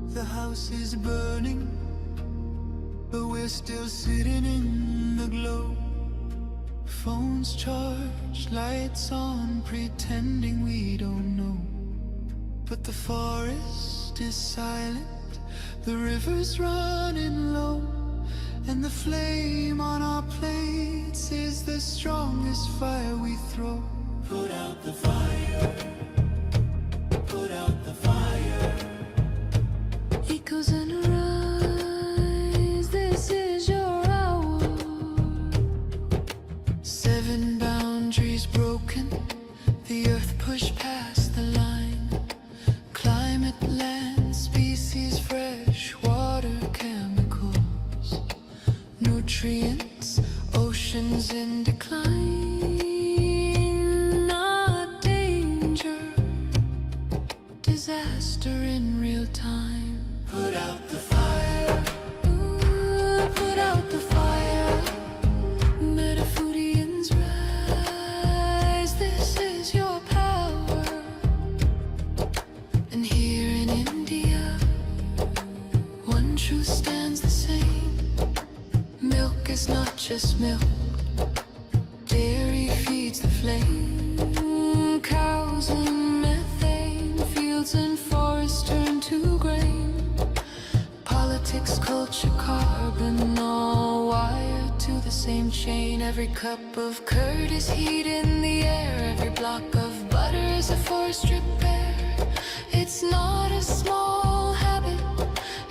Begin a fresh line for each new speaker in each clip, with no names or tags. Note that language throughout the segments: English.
The house is burning, but we're still sitting in the glow. Phones charged, lights on, pretending we don't know. But the forest is silent, the river's running low, and the flame on our plates is the strongest fire we throw. Put out the fire, put out the fire. Echoes and rise, this is your hour. 7 boundaries broken, the earth pushed past the line. Climate, land, species, fresh water, chemicals, nutrients, oceans in decline. Not danger, disaster in real time. Put out the fire, ooh, put out the fire. Metafoodians rise, this is your power. And here in India, one truth stands the same. Milk is not just milk, dairy feeds the flame. Cows and methane, fields and forests turn to grain. Politics, culture, carbon, all wired to the same chain. Every cup of curd is heat in the air. Every block of butter is a forest repair. It's not a small habit,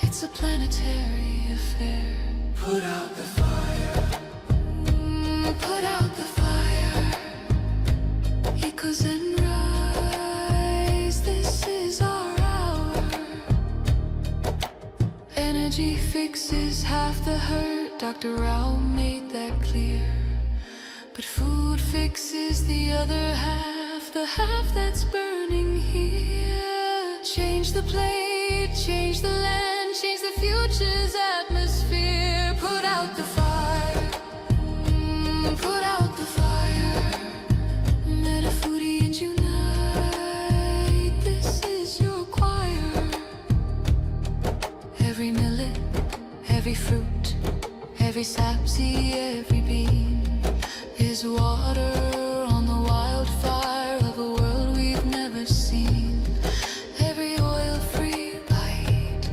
it's a planetary affair. Put out the fire, put out the fire. Echoes and rise, this is our hour. Energy fixes half the hurt, Dr. Rao made that clear. But food fixes the other half, the half that's burning here. Change the plate, change the land, change the future's atmosphere. Put out the fire, put out the fire. Metafoodians unite, this is your choir. Every millet, every fruit, every sapseed, every bean is water on the wildfire of a world we've never seen. Every oil-free bite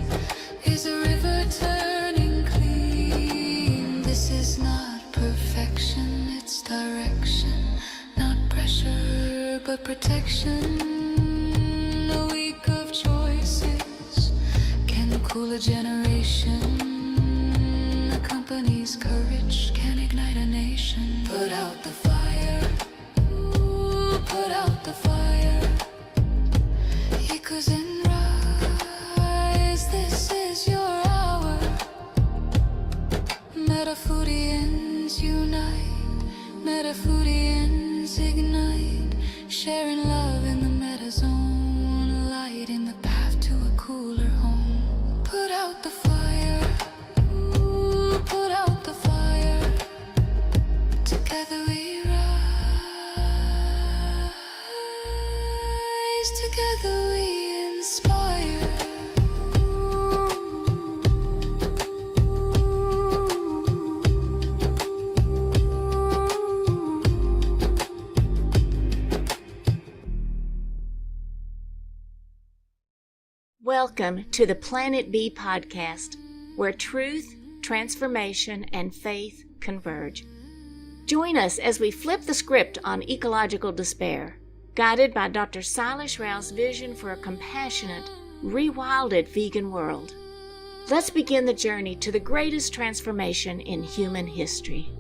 is a river turning clean. This is not perfection, it's direction. Not pressure, but protection. A week of choices can cool a generation. A company's courage can ignite a nation. Put out the fire, ooh, put out the fire. Echoes and rise, this is your hour. Metafoodians unite, Metafoodians ignite. Sharing love in the metazone, lighting the path to a cooler home. Put out the fire, ooh, put out the fire. Together we rise, together we inspire.
Welcome to the Planet B podcast, where truth, transformation, and faith converge. Join us as we flip the script on ecological despair, guided by Dr. Sailesh Rao's vision for a compassionate, rewilded vegan world. Let's begin the journey to the greatest transformation in human history.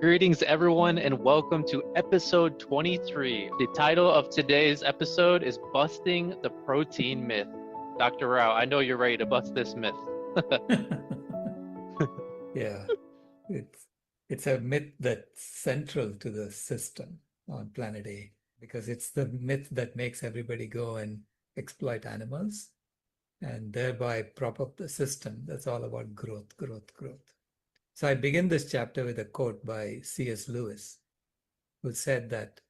Greetings, everyone, and welcome to episode 23. The title of today's episode is Busting the Protein Myth. Dr. Rao, I know you're ready to bust this myth.
Yeah, it's a myth that's central to the system on planet A, because it's the myth that makes everybody go and exploit animals and thereby prop up the system. That's all about growth, growth, growth. So I begin this chapter with a quote by C.S. Lewis, who said that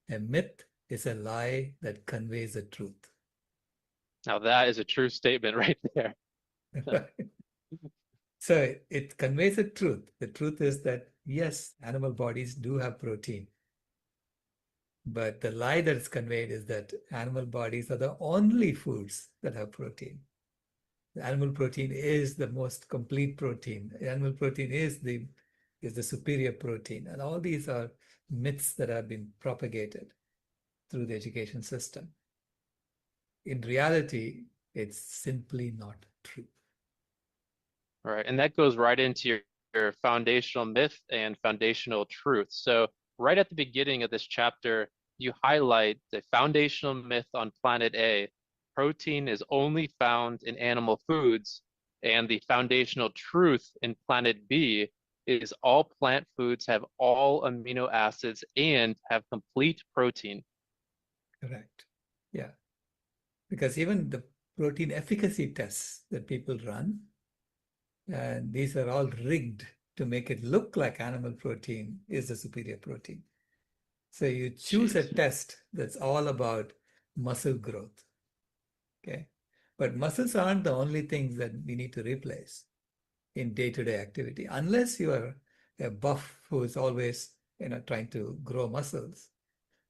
a myth is a lie that conveys a truth.
Now that is a true statement right there.
So it conveys a truth. The truth is that, yes, animal bodies do have protein. But the lie that is conveyed is that animal bodies are the only foods that have protein. The animal protein is the most complete protein. Animal protein is the superior protein. And all these are myths that have been propagated through the education system. In reality, it's simply not true.
Right. And that goes right into your foundational myth and foundational truth. So right at the beginning of this chapter, you highlight the foundational myth on planet A. Protein is only found in animal foods, and the foundational truth in planet B is all plant foods have all amino acids and have complete protein.
Correct. Yeah. Because even the protein efficacy tests that people run, and these are all rigged to make it look like animal protein is the superior protein. So you choose a
Jeez.
test that's all about muscle growth. Okay. But muscles aren't the only things that we need to replace in day-to-day activity. Unless you are a buff who is always, trying to grow muscles,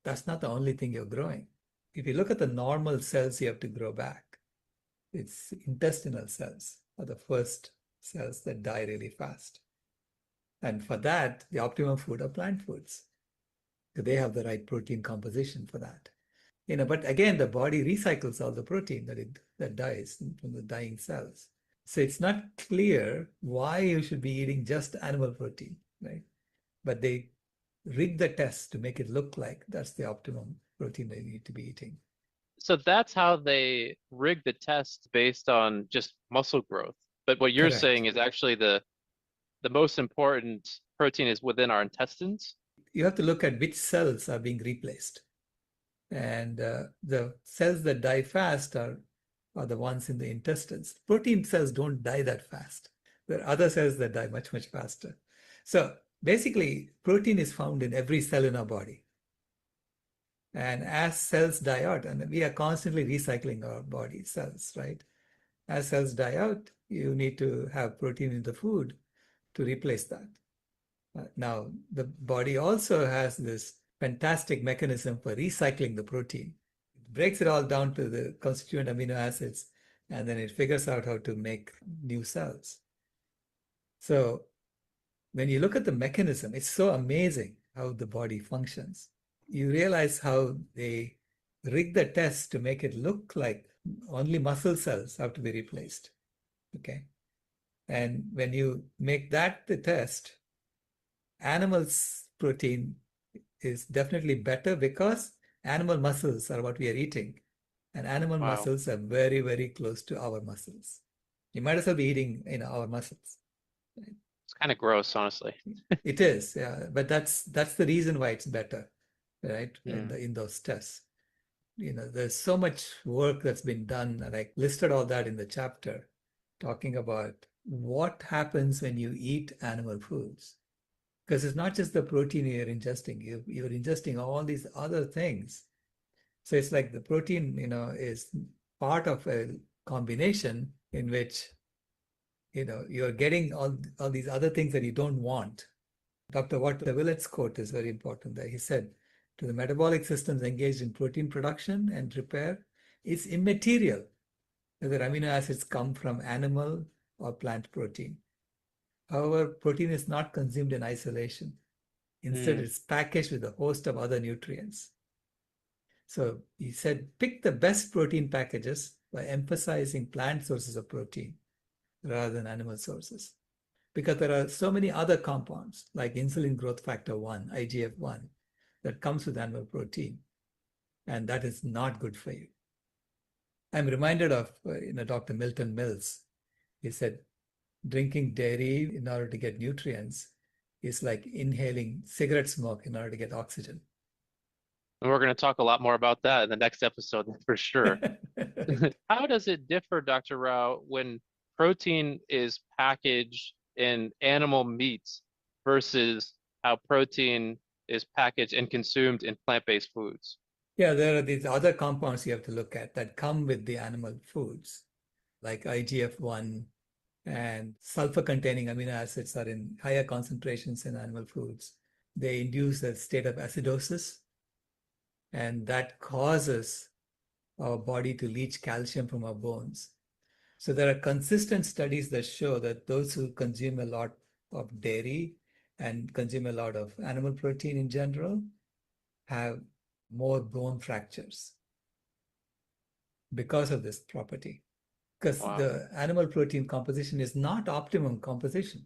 that's not the only thing you're growing. If you look at the normal cells you have to grow back, it's intestinal cells are the first cells that die really fast. And for that, the optimum food are plant foods. So they have the right protein composition for that. But again, the body recycles all the protein that dies from the dying cells. So it's not clear why you should be eating just animal protein, right? But they rig the test to make it look like that's the optimum protein that you need to be eating.
So that's how they rig the test based on just muscle growth. But what you're
Correct.
saying is actually the most important protein is within our intestines.
You have to look at which cells are being replaced. And the cells that die fast are the ones in the intestines. Protein cells don't die that fast. There are other cells that die much, much faster. So basically, protein is found in every cell in our body. And as cells die out, and we are constantly recycling our body cells, right? As cells die out, you need to have protein in the food to replace that. Now, the body also has this fantastic mechanism for recycling the protein. It breaks it all down to the constituent amino acids, and then it figures out how to make new cells. So when you look at the mechanism, it's so amazing how the body functions. You realize how they rig the test to make it look like only muscle cells have to be replaced. Okay. And when you make that the test, animals' protein is definitely better because animal muscles are what we are eating. And animal
Wow.
muscles are very, very close to our muscles. You might as well be eating our muscles.
It's kind of gross, honestly.
It is, yeah. But that's the reason why it's better, right?
Mm.
In those tests. There's so much work that's been done, and I listed all that in the chapter, talking about what happens when you eat animal foods. Because it's not just the protein you're ingesting, you're ingesting all these other things. So it's like the protein, is part of a combination in which, you're getting all these other things that you don't want. Dr. Willett's quote is very important there. He said, to the metabolic systems engaged in protein production and repair, it's immaterial whether amino acids come from animal or plant protein. However, protein is not consumed in isolation. Instead,
Mm.
it's packaged with a host of other nutrients. So he said, pick the best protein packages by emphasizing plant sources of protein rather than animal sources. Because there are so many other compounds like insulin growth factor 1, IGF-1, that comes with animal protein. And that is not good for you. I'm reminded of Dr. Milton Mills. He said, drinking dairy in order to get nutrients is like inhaling cigarette smoke in order to get oxygen.
And we're going to talk a lot more about that in the next episode for sure. How does it differ, Dr. Rao, when protein is packaged in animal meats versus how protein is packaged and consumed in plant-based foods?
Yeah, there are these other compounds you have to look at that come with the animal foods, like IGF-1 and sulfur-containing amino acids are in higher concentrations in animal foods. They induce a state of acidosis, and that causes our body to leach calcium from our bones. So there are consistent studies that show that those who consume a lot of dairy and consume a lot of animal protein in general have more bone fractures because of this property. Because
Wow.
the animal protein composition is not optimum composition.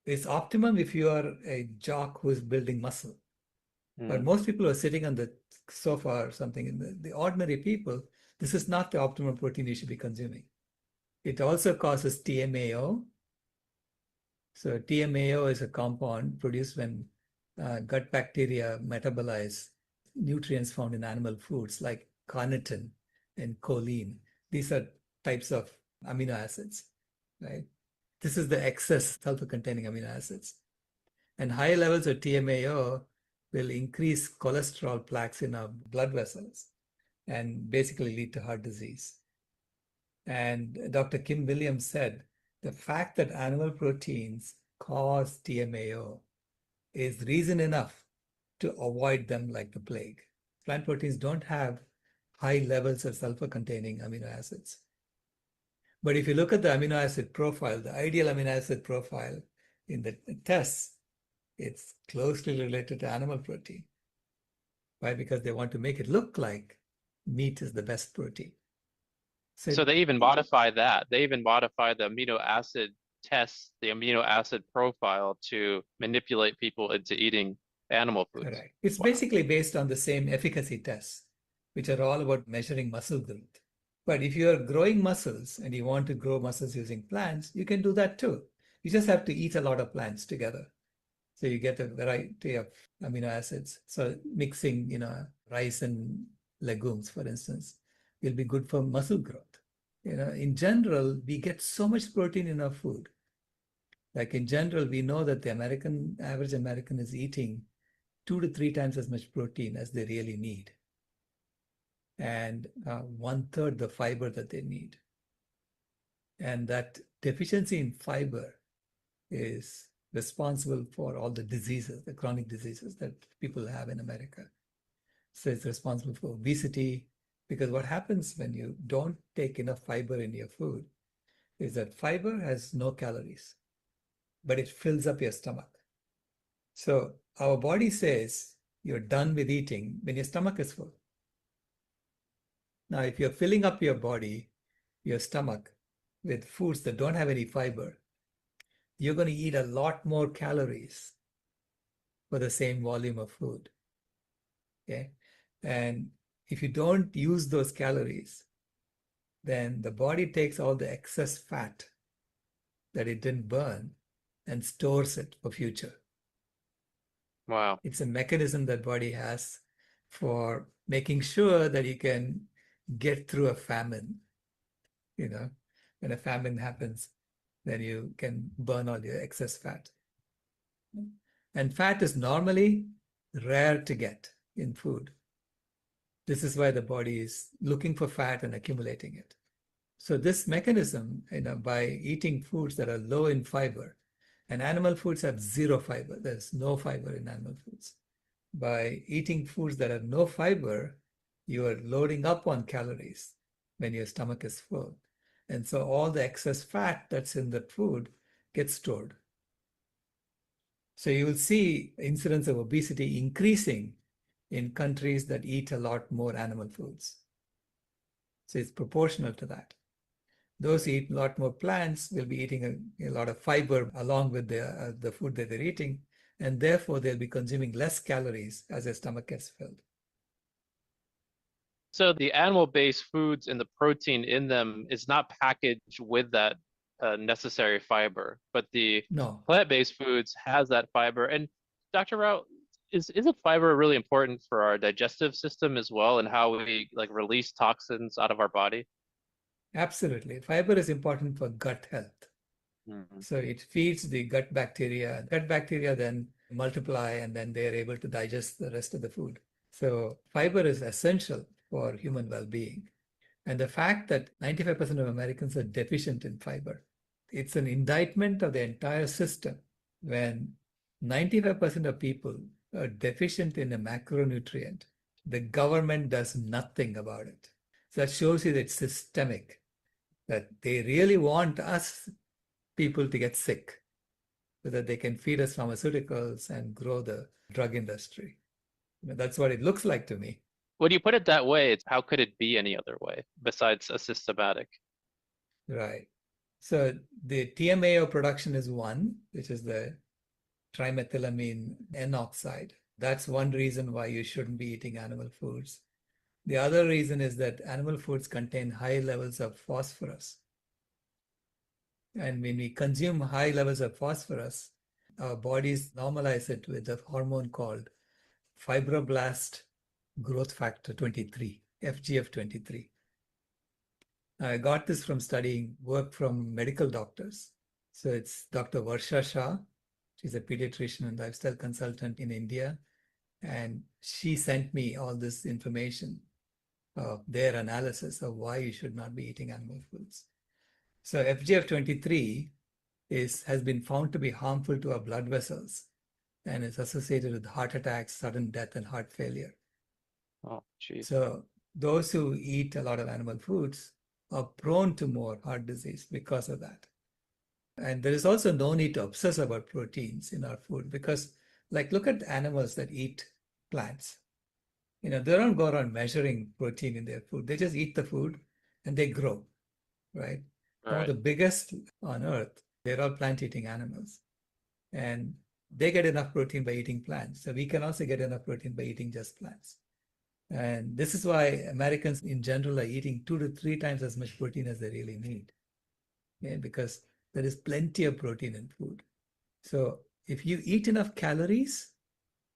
It's optimum if you are a jock who's building muscle. But most people who are sitting on the sofa or something, in the ordinary people, this is not the optimal protein you should be consuming. It also causes TMAO. So TMAO is a compound produced when gut bacteria metabolize nutrients found in animal foods like carnitine and choline. These are types of amino acids, right? This is the excess sulfur-containing amino acids. And high levels of TMAO will increase cholesterol plaques in our blood vessels and basically lead to heart disease. And Dr. Kim Williams said, the fact that animal proteins cause TMAO is reason enough to avoid them like the plague. Plant proteins don't have high levels of sulfur-containing amino acids. But if you look at the amino acid profile, the ideal amino acid profile in the tests, it's closely related to animal protein. Why? Because they want to make it look like meat is the best protein.
So they even modify that. They even modify the amino acid tests, the amino acid profile to manipulate people into eating animal foods.
Correct. It's
Wow.
basically based on the same efficacy tests, which are all about measuring muscle growth. But if you are growing muscles and you want to grow muscles using plants, you can do that too. You just have to eat a lot of plants together. So you get a variety of amino acids. So mixing, rice and legumes, for instance, will be good for muscle growth. In general, we get so much protein in our food. Like in general, we know that the average American is eating 2 to 3 times as much protein as they really need. And 1/3 the fiber that they need. And that deficiency in fiber is responsible for all the diseases, the chronic diseases that people have in America. So it's responsible for obesity, because what happens when you don't take enough fiber in your food is that fiber has no calories, but it fills up your stomach. So our body says you're done with eating when your stomach is full. Now, if you're filling up your body, your stomach, with foods that don't have any fiber, you're going to eat a lot more calories for the same volume of food. Okay? And if you don't use those calories, then the body takes all the excess fat that it didn't burn and stores it for future.
Wow.
It's a mechanism that body has for making sure that you can get through a famine. When a famine happens, then you can burn all your excess fat. And fat is normally rare to get in food. This is why the body is looking for fat and accumulating it. So this mechanism, by eating foods that are low in fiber, and animal foods have zero fiber, there's no fiber in animal foods. By eating foods that have no fiber, you are loading up on calories when your stomach is full. And so all the excess fat that's in that food gets stored. So you will see incidence of obesity increasing in countries that eat a lot more animal foods. So it's proportional to that. Those who eat a lot more plants will be eating a lot of fiber along with the food that they're eating, and therefore they'll be consuming less calories as their stomach gets filled.
So the animal-based foods and the protein in them is not packaged with that necessary fiber, but the
No.
plant-based foods has that fiber. And Dr. Rao, Isn't fiber really important for our digestive system as well and how we like release toxins out of our body?
Absolutely. Fiber is important for gut health.
Mhm.
So it feeds the gut bacteria. Gut bacteria then multiply and then they are able to digest the rest of the food. So fiber is essential for human well-being. And the fact that 95% of Americans are deficient in fiber, it's an indictment of the entire system when 95% of people are deficient in a macronutrient. The government does nothing about it. So that shows you that it's systemic, that they really want us people to get sick so that they can feed us pharmaceuticals and grow the drug industry. That's what it looks like to me.
When you put it that way, it's how could it be any other way besides a systematic?
Right. So the TMAO production is one, which is the trimethylamine N oxide. That's one reason why you shouldn't be eating animal foods. The other reason is that animal foods contain high levels of phosphorus. And when we consume high levels of phosphorus, our bodies normalize it with a hormone called fibroblast growth factor 23, FGF23. I got this from studying work from medical doctors. So it's Dr. Varsha Shah. She's a pediatrician and lifestyle consultant in India. And she sent me all this information of their analysis of why you should not be eating animal foods. So FGF23 has been found to be harmful to our blood vessels and is associated with heart attacks, sudden death, and heart failure.
Oh, geez.
So those who eat a lot of animal foods are prone to more heart disease because of that. And there is also no need to obsess about proteins in our food because, like, look at animals that eat plants. They don't go around measuring protein in their food. They just eat the food and they grow, right? Some of
Right.
the biggest on earth, they're all plant-eating animals. And they get enough protein by eating plants. So we can also get enough protein by eating just plants. And this is why Americans in general are eating 2 to 3 times as much protein as they really need. Okay? Because there is plenty of protein in food. So if you eat enough calories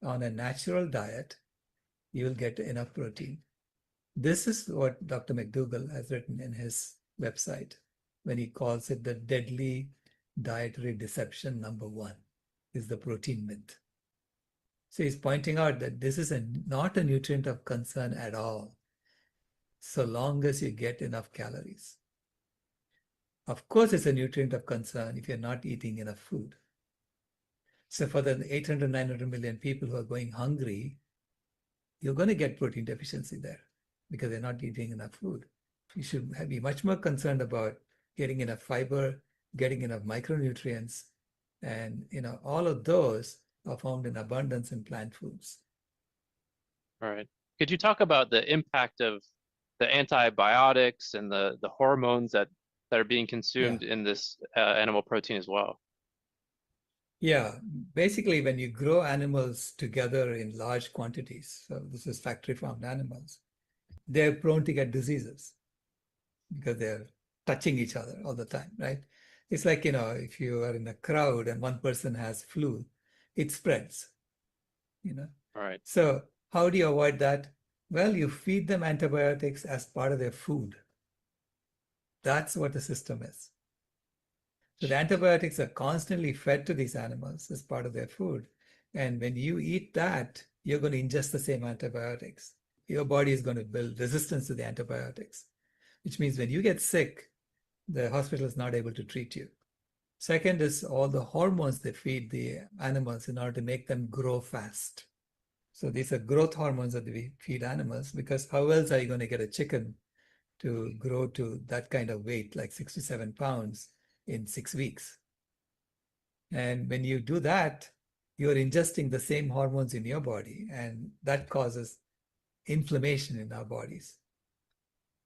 on a natural diet, you will get enough protein. This is what Dr. McDougall has written in his website when he calls it the deadly dietary deception number one is the protein myth. So he's pointing out that this is not a nutrient of concern at all, so long as you get enough calories. Of course, it's a nutrient of concern if you're not eating enough food. So for the 800, 900 million people who are going hungry, you're going to get protein deficiency there because they're not eating enough food. You should be much more concerned about getting enough fiber, getting enough micronutrients, and all of those are found in abundance in plant foods.
Right. Could you talk about the impact of the antibiotics and the hormones that are being consumed in this animal protein as well?
Yeah, basically when you grow animals together in large quantities, so this is factory farmed animals, they're prone to get diseases because they're touching each other all the time, right? It's like, if you are in a crowd and one person has flu, it spreads,
All right.
So how do you avoid that? Well, you feed them antibiotics as part of their food. That's what the system is. So the antibiotics are constantly fed to these animals as part of their food. And when you eat that, you're going to ingest the same antibiotics. Your body is going to build resistance to the antibiotics, which means when you get sick, the hospital is not able to treat you. Second is all the hormones they feed the animals in order to make them grow fast. So these are growth hormones that we feed animals because how else are you going to get a chicken to grow to that kind of weight, like 6 to 7 pounds in 6 weeks? And when you do that, you're ingesting the same hormones in your body, and that causes inflammation in our bodies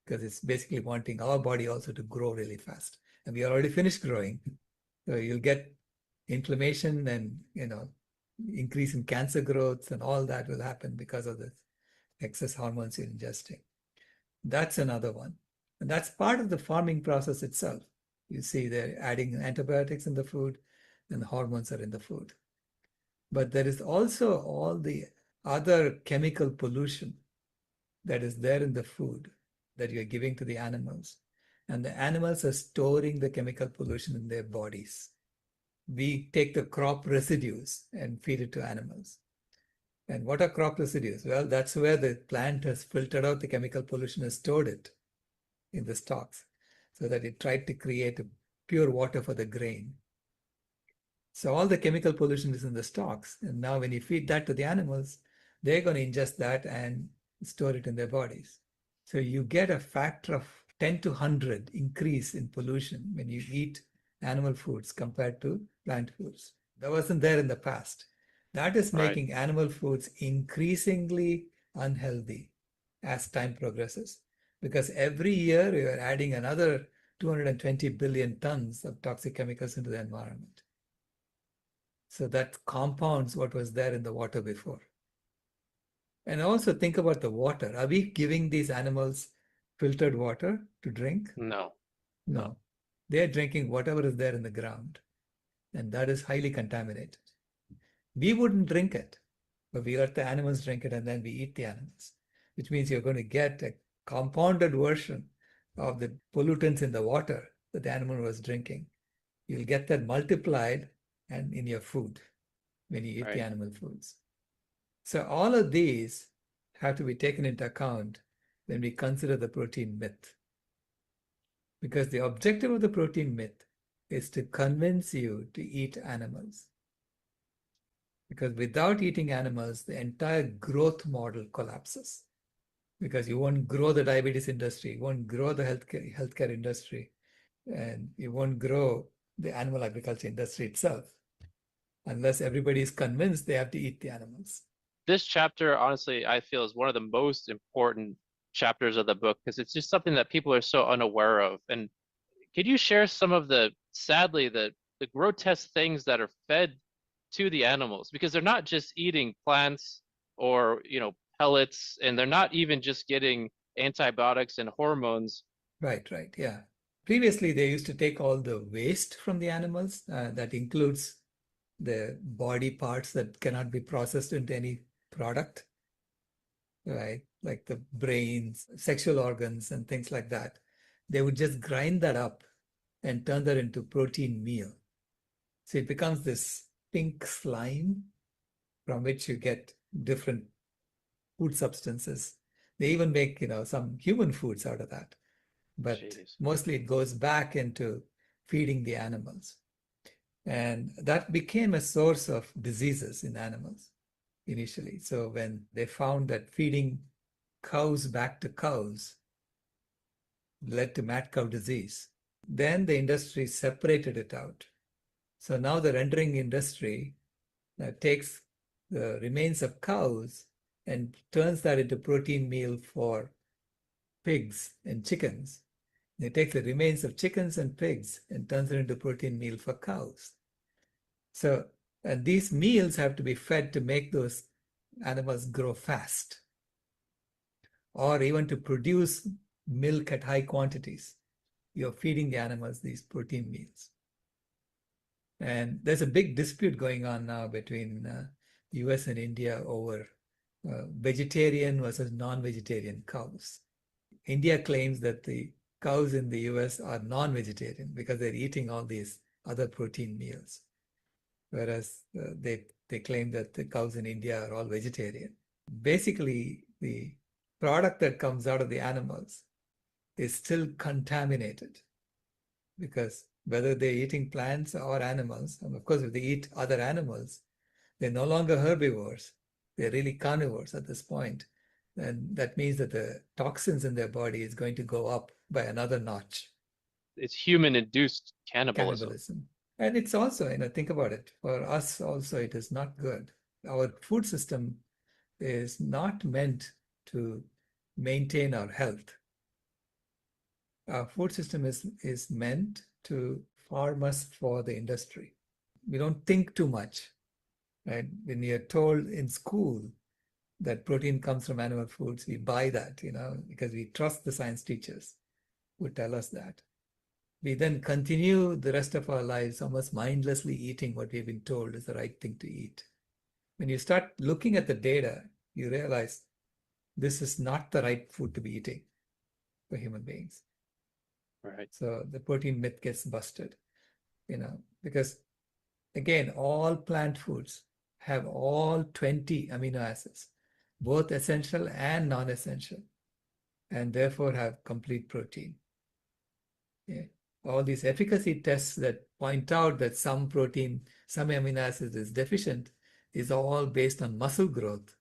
because it's basically wanting our body also to grow really fast. And we already finished growing. So you'll get inflammation and, increase in cancer growth, and all that will happen because of the excess hormones you're ingesting. That's another one. And that's part of the farming process itself. You see, they're adding antibiotics in the food, and the hormones are in the food. But there is also all the other chemical pollution that is there in the food that you're giving to the animals. And the animals are storing the chemical pollution in their bodies. We take the crop residues and feed it to animals. And what are crop residues? Well, that's where the plant has filtered out the chemical pollution and stored it in the stalks so that it tried to create a pure water for the grain. So all the chemical pollution is in the stalks. And now when you feed that to the animals, they're going to ingest that and store it in their bodies. So you get a factor of 10 to 100 increase in pollution when you eat animal foods compared to plant foods. That wasn't there in the past. That is
Right.
making animal foods increasingly unhealthy as time progresses. Because every year we are adding another 220 billion tons of toxic chemicals into the environment. So that compounds what was there in the water before. And also think about the water. Are we giving these animals filtered water to drink?
No.
No. They're drinking whatever is there in the ground, and that is highly contaminated. We wouldn't drink it, but we let the animals drink it and then we eat the animals, which means you're going to get a compounded version of the pollutants in the water that the animal was drinking. You'll get that multiplied and in your food when you eat
Right.
the animal foods. So all of these have to be taken into account when we consider the protein myth. Because the objective of the protein myth is to convince you to eat animals. Because without eating animals, the entire growth model collapses. Because you won't grow the diabetes industry, you won't grow the healthcare industry, and you won't grow the animal agriculture industry itself unless everybody is convinced they have to eat the animals.
This chapter, honestly, I feel is one of the most important chapters of the book because it's just something that people are so unaware of. And could you share some of sadly, the grotesque things that are fed to the animals? Because they're not just eating plants or, pellets, and they're not even just getting antibiotics and hormones.
Right, yeah. Previously, they used to take all the waste from the animals. That includes the body parts that cannot be processed into any product, right? Like the brains, sexual organs, and things like that. They would just grind that up and turn that into protein meal. So it becomes this pink slime from which you get different food substances. They even make, some human foods out of that. But
Jeez.
mostly it goes back into feeding the animals. And that became a source of diseases in animals initially. So when they found that feeding cows back to cows led to mad cow disease, then the industry separated it out. So now the rendering industry takes the remains of cows and turns that into protein meal for pigs and chickens. They take the remains of chickens and pigs and turns it into protein meal for cows. So, and these meals have to be fed to make those animals grow fast, or even to produce milk at high quantities. You're feeding the animals these protein meals. And there's a big dispute going on now between the US and India over vegetarian versus non-vegetarian cows. India claims that the cows in the US are non-vegetarian because they're eating all these other protein meals, whereas they claim that the cows in India are all vegetarian. Basically, the product that comes out of the animals is still contaminated because whether they're eating plants or animals, and of course, if they eat other animals, they're no longer herbivores. They're really carnivores at this point. And that means that the toxins in their body is going to go up by another notch.
It's human-induced cannibalism.
And it's also, think about it. For us also, it is not good. Our food system is not meant to maintain our health. Our food system is meant to farm us for the industry. We don't think too much, right? When you're told in school that protein comes from animal foods, we buy that, because we trust the science teachers who tell us that. We then continue the rest of our lives almost mindlessly eating what we've been told is the right thing to eat. When you start looking at the data, you realize this is not the right food to be eating for human beings.
Right.
So the protein myth gets busted, because again, all plant foods have all 20 amino acids, both essential and non-essential, and therefore have complete protein. Yeah. All these efficacy tests that point out that some protein, some amino acids is deficient is all based on muscle growth.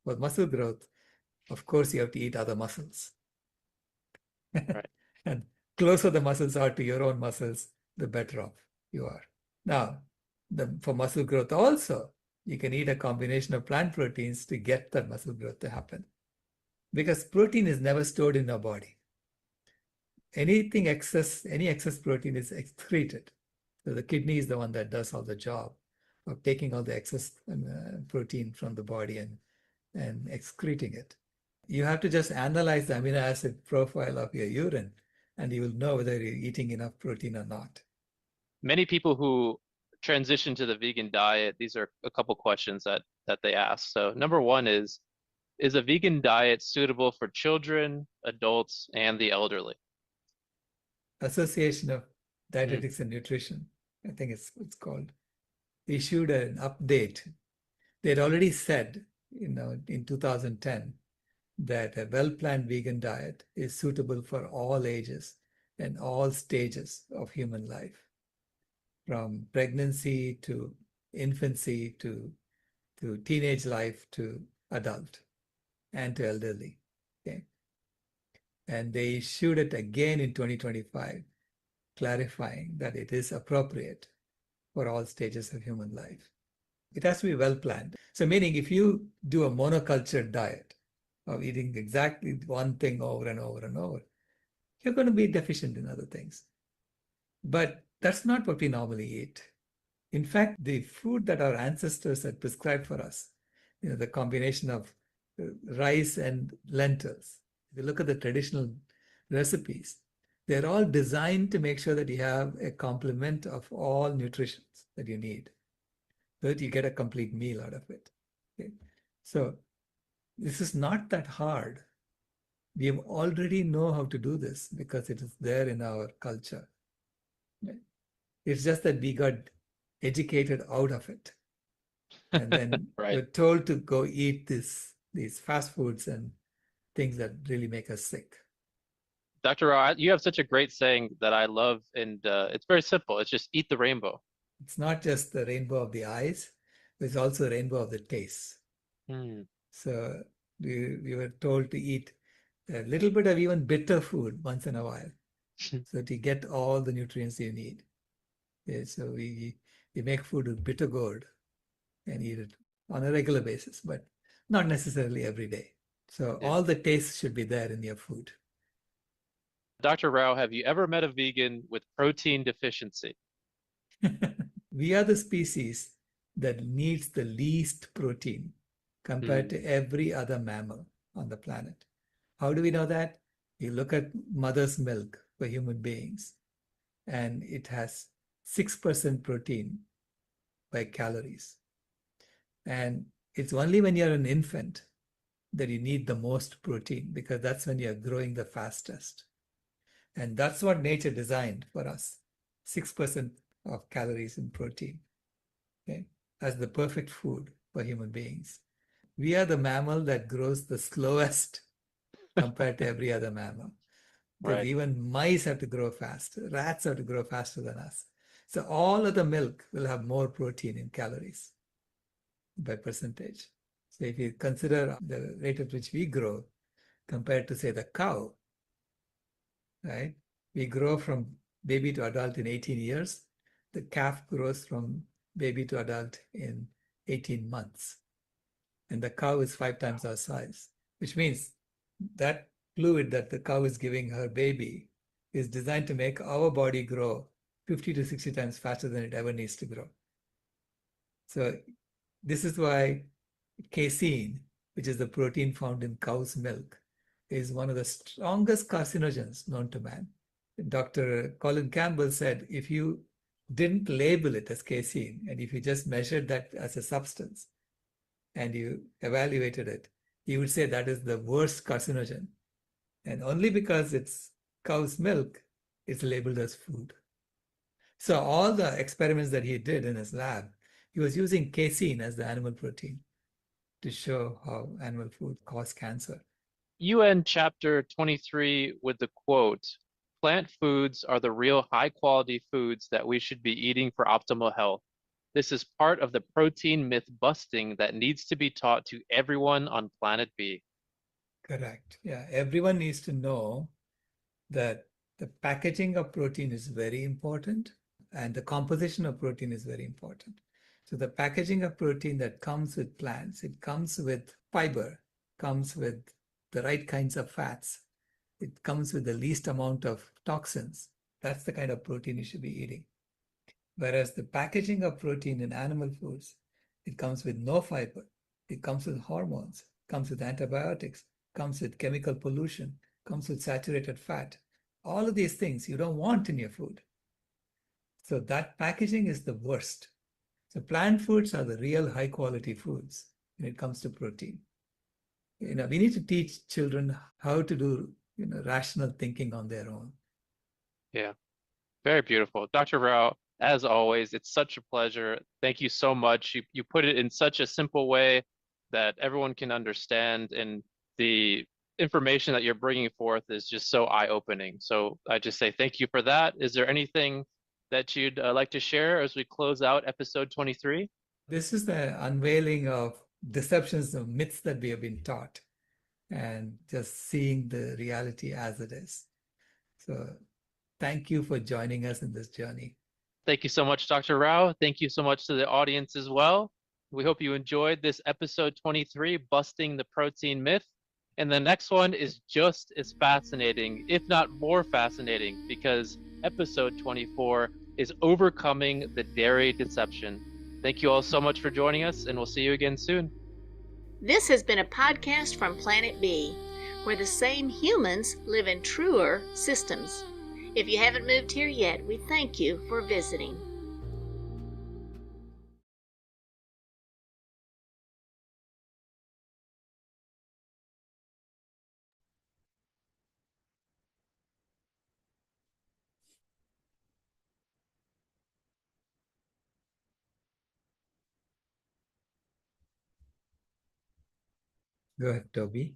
For muscle growth, of course, you have to eat other muscles.
Right.
And closer the muscles are to your own muscles, the better off you are. Now, for muscle growth also, you can eat a combination of plant proteins to get that muscle growth to happen. Because protein is never stored in our body. Any excess protein is excreted. So the kidney is the one that does all the job of taking all the excess protein from the body and excreting it. You have to just analyze the amino acid profile of your urine, and you will know whether you're eating enough protein or not.
Many people who transition to the vegan diet, these are a couple questions that they ask. So number one is a vegan diet suitable for children, adults, and the elderly?
Association of Dietetics and Nutrition, I think it's called, issued an update. They'd already said, in 2010, that a well-planned vegan diet is suitable for all ages and all stages of human life, from pregnancy to infancy to teenage life to adult and to elderly. Okay. And they issued it again in 2025, clarifying that it is appropriate for all stages of human life. It has to be well planned. So meaning if you do a monoculture diet of eating exactly one thing over and over and over, you're going to be deficient in other things. But that's not what we normally eat. In fact, the food that our ancestors had prescribed for us, the combination of rice and lentils, if you look at the traditional recipes, they're all designed to make sure that you have a complement of all nutrients that you need, so that you get a complete meal out of it. Okay? So this is not that hard. We already know how to do this because it is there in our culture. It's just that we got educated out of it. And then
Right.
we're told to go eat these fast foods and things that really make us sick.
Dr. Rao, you have such a great saying that I love, and it's very simple. It's just eat the rainbow.
It's not just the rainbow of the eyes, it's also the rainbow of the taste. So we were told to eat a little bit of even bitter food once in a while, so to get all the nutrients you need. Yeah, so we make food with bitter gourd and eat it on a regular basis, but not necessarily every day. So all the tastes should be there in your food.
Dr. Rao, have you ever met a vegan with protein deficiency?
We are the species that needs the least protein compared to every other mammal on the planet. How do we know that? You look at mother's milk for human beings, and it has 6% protein by calories. And it's only when you're an infant that you need the most protein, because that's when you're growing the fastest. And that's what nature designed for us, 6% of calories in protein, okay, as the perfect food for human beings. We are the mammal that grows the slowest compared to every other mammal. Because
Right.
even mice have to grow faster, rats have to grow faster than us. So all of the milk will have more protein in calories by percentage. So if you consider the rate at which we grow compared to, say, the cow, right? We grow from baby to adult in 18 years. The calf grows from baby to adult in 18 months. And the cow is 5 times our size, which means that fluid that the cow is giving her baby is designed to make our body grow 50 to 60 times faster than it ever needs to grow. So this is why casein, which is the protein found in cow's milk, is one of the strongest carcinogens known to man. Dr. Colin Campbell said, if you didn't label it as casein, and if you just measured that as a substance, and you evaluated it, you would say that is the worst carcinogen. And only because it's cow's milk, it's labeled as food. So all the experiments that he did in his lab, he was using casein as the animal protein to show how animal food cause cancer.
UN chapter 23 with the quote, "Plant foods are the real high-quality foods that we should be eating for optimal health. This is part of the protein myth busting that needs to be taught to everyone on planet B."
Correct. Yeah, everyone needs to know that the packaging of protein is very important and the composition of protein is very important. So the packaging of protein that comes with plants, it comes with fiber, comes with the right kinds of fats, it comes with the least amount of toxins. That's the kind of protein you should be eating. Whereas the packaging of protein in animal foods, it comes with no fiber, it comes with hormones, comes with antibiotics, comes with chemical pollution, comes with saturated fat. All of these things you don't want in your food. So that packaging is the worst. So plant foods are the real high quality foods when it comes to protein. We need to teach children how to do, rational thinking on their own.
Yeah, very beautiful. Dr. Rao, as always, it's such a pleasure. Thank you so much. You put it in such a simple way that everyone can understand, and the information that you're bringing forth is just so eye-opening. So I just say thank you for that. Is there anything that you'd like to share as we close out episode 23?
This is the unveiling of deceptions, of myths that we have been taught, and just seeing the reality as it is. So thank you for joining us in this journey.
Thank you so much, Dr. Rao. Thank you so much to the audience as well. We hope you enjoyed this episode 23, Busting the Protein Myth. And the next one is just as fascinating, if not more fascinating, because episode 24 is Overcoming the Dairy Deception. Thank you all so much for joining us, and we'll see you again soon.
This has been a podcast from Planet B, where the same humans live in truer systems. If you haven't moved here yet, we thank you for visiting.
Go ahead, Toby.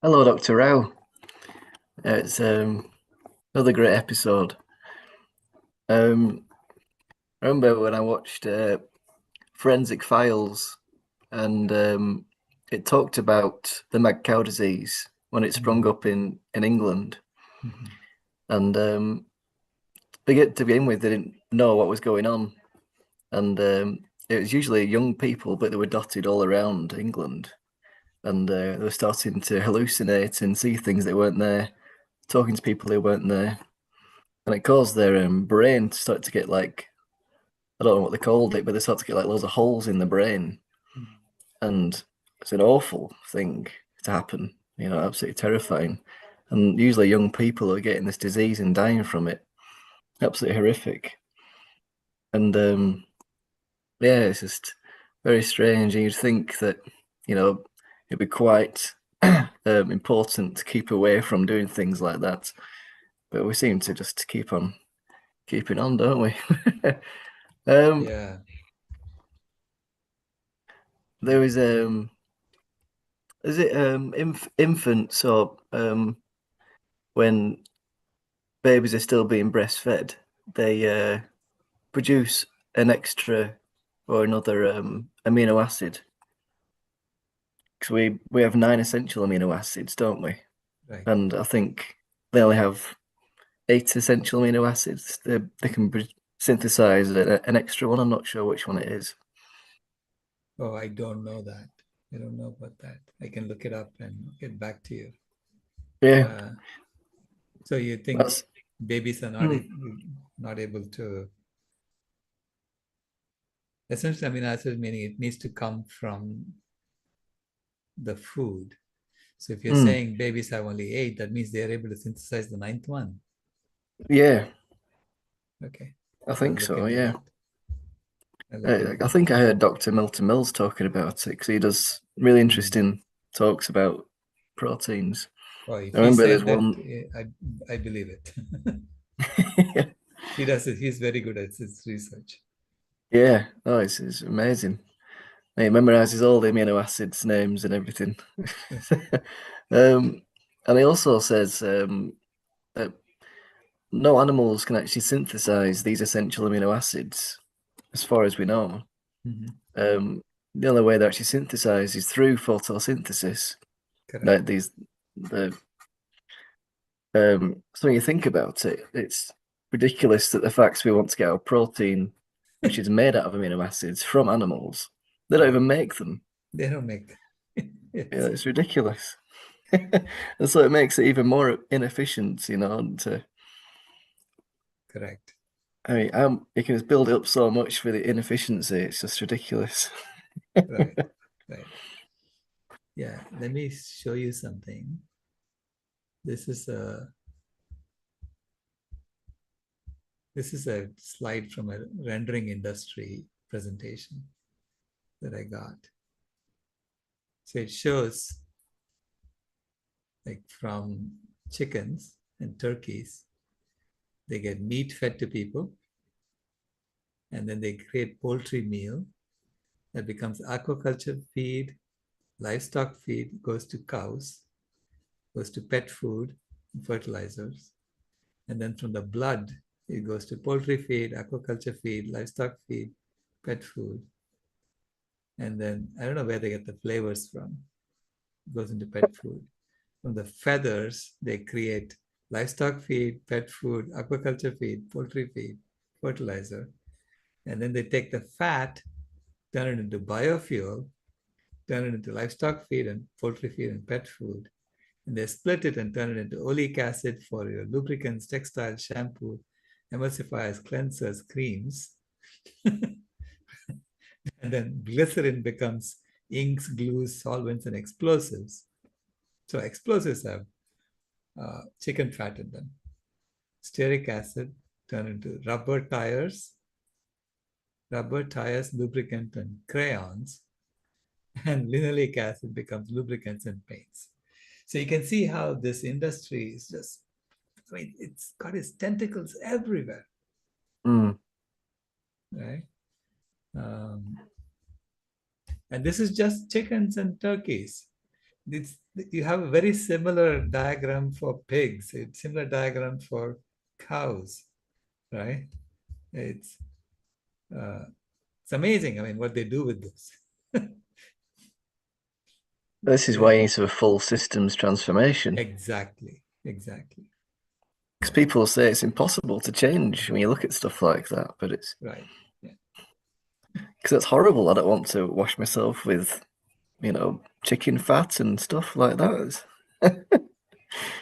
Hello, Dr. Rao. It's another great episode. I remember when I watched Forensic Files, and it talked about the mad cow disease when it sprung up in England.
Mhm.
And to begin with, they didn't know what was going on. And it was usually young people, but they were dotted all around England. And they were starting to hallucinate and see things that weren't there, talking to people who weren't there. And it caused their brain to start to get like, I don't know what they called it, but they start to get like loads of holes in the brain.
Mhm.
And it's an awful thing to happen, absolutely terrifying. And usually young people are getting this disease and dying from it. Absolutely horrific. And yeah, it's just very strange. And you'd think that, it'd be quite important to keep away from doing things like that. But we seem to just keep on keeping on, don't we?
Yeah.
There is is it infants, so when babies are still being breastfed, they produce an extra or another amino acid, because we have 9 essential amino acids, don't we?
Right.
And I think they only have 8 essential amino acids. They can synthesize an extra one. I'm not sure which one it is.
Oh, I don't know that. I don't know about that. I can look it up and get back to you.
Yeah,
So you think
that's
babies are not able to, essentially amino acids, meaning it needs to come from the food. So if you're saying babies have only 8, that means they're able to synthesize the 9th one.
Yeah,
Okay.
I
I'll
think
look
so.
into
Yeah.
that. I'll look into
I
that.
think I heard Dr. Milton Mills talking about it because he does really interesting talks about proteins.
Oh, if
I
he
remember there's
said that,
one.
I believe it. He does it. He's very good at his research.
Yeah, oh, it's amazing. He memorizes all the amino acids names and everything. And he also says that no animals can actually synthesize these essential amino acids, as far as we know. The only way they actually synthesize is through photosynthesis.
Correct.
Like so when you think about it, it's ridiculous that the facts we want to get our protein, which is made out of amino acids, from animals. They don't even make them.
They don't make them.
Yeah, it's ridiculous. And so it makes it even more inefficient,
Correct.
I mean, you can just build it up so much for the inefficiency. It's just ridiculous.
Right. Right. Yeah. Let me show you something. This is a slide from a rendering industry presentation that I got. So it shows like from chickens and turkeys, they get meat fed to people, and then they create poultry meal that becomes aquaculture feed, livestock feed, goes to cows, goes to pet food, fertilizers. And then from the blood, it goes to poultry feed, aquaculture feed, livestock feed, pet food. And then I don't know where they get the flavors from. It goes into pet food. From the feathers, they create livestock feed, pet food, aquaculture feed, poultry feed, fertilizer. And then they take the fat, turn it into biofuel, turn it into livestock feed and poultry feed and pet food. And they split it and turn it into oleic acid for your lubricants, textiles, shampoo, emulsifiers, cleansers, creams. And then glycerin becomes inks, glues, solvents, and explosives. So explosives have chicken fat in them. Stearic acid turn into rubber tires, lubricant, and crayons. And linoleic acid becomes lubricants and paints. So you can see how this industry is just, I mean, it's got its tentacles everywhere, right? And this is just chickens and turkeys. You have a very similar diagram for pigs, a similar diagram for cows, right? It's amazing. I mean, what they do with this.
This is why you need to have a full systems transformation.
Exactly.
Because people say it's impossible to change when you look at stuff like that, but it's
right. Yeah.
Because that's horrible. I don't want to wash myself with, chicken fat and stuff like that.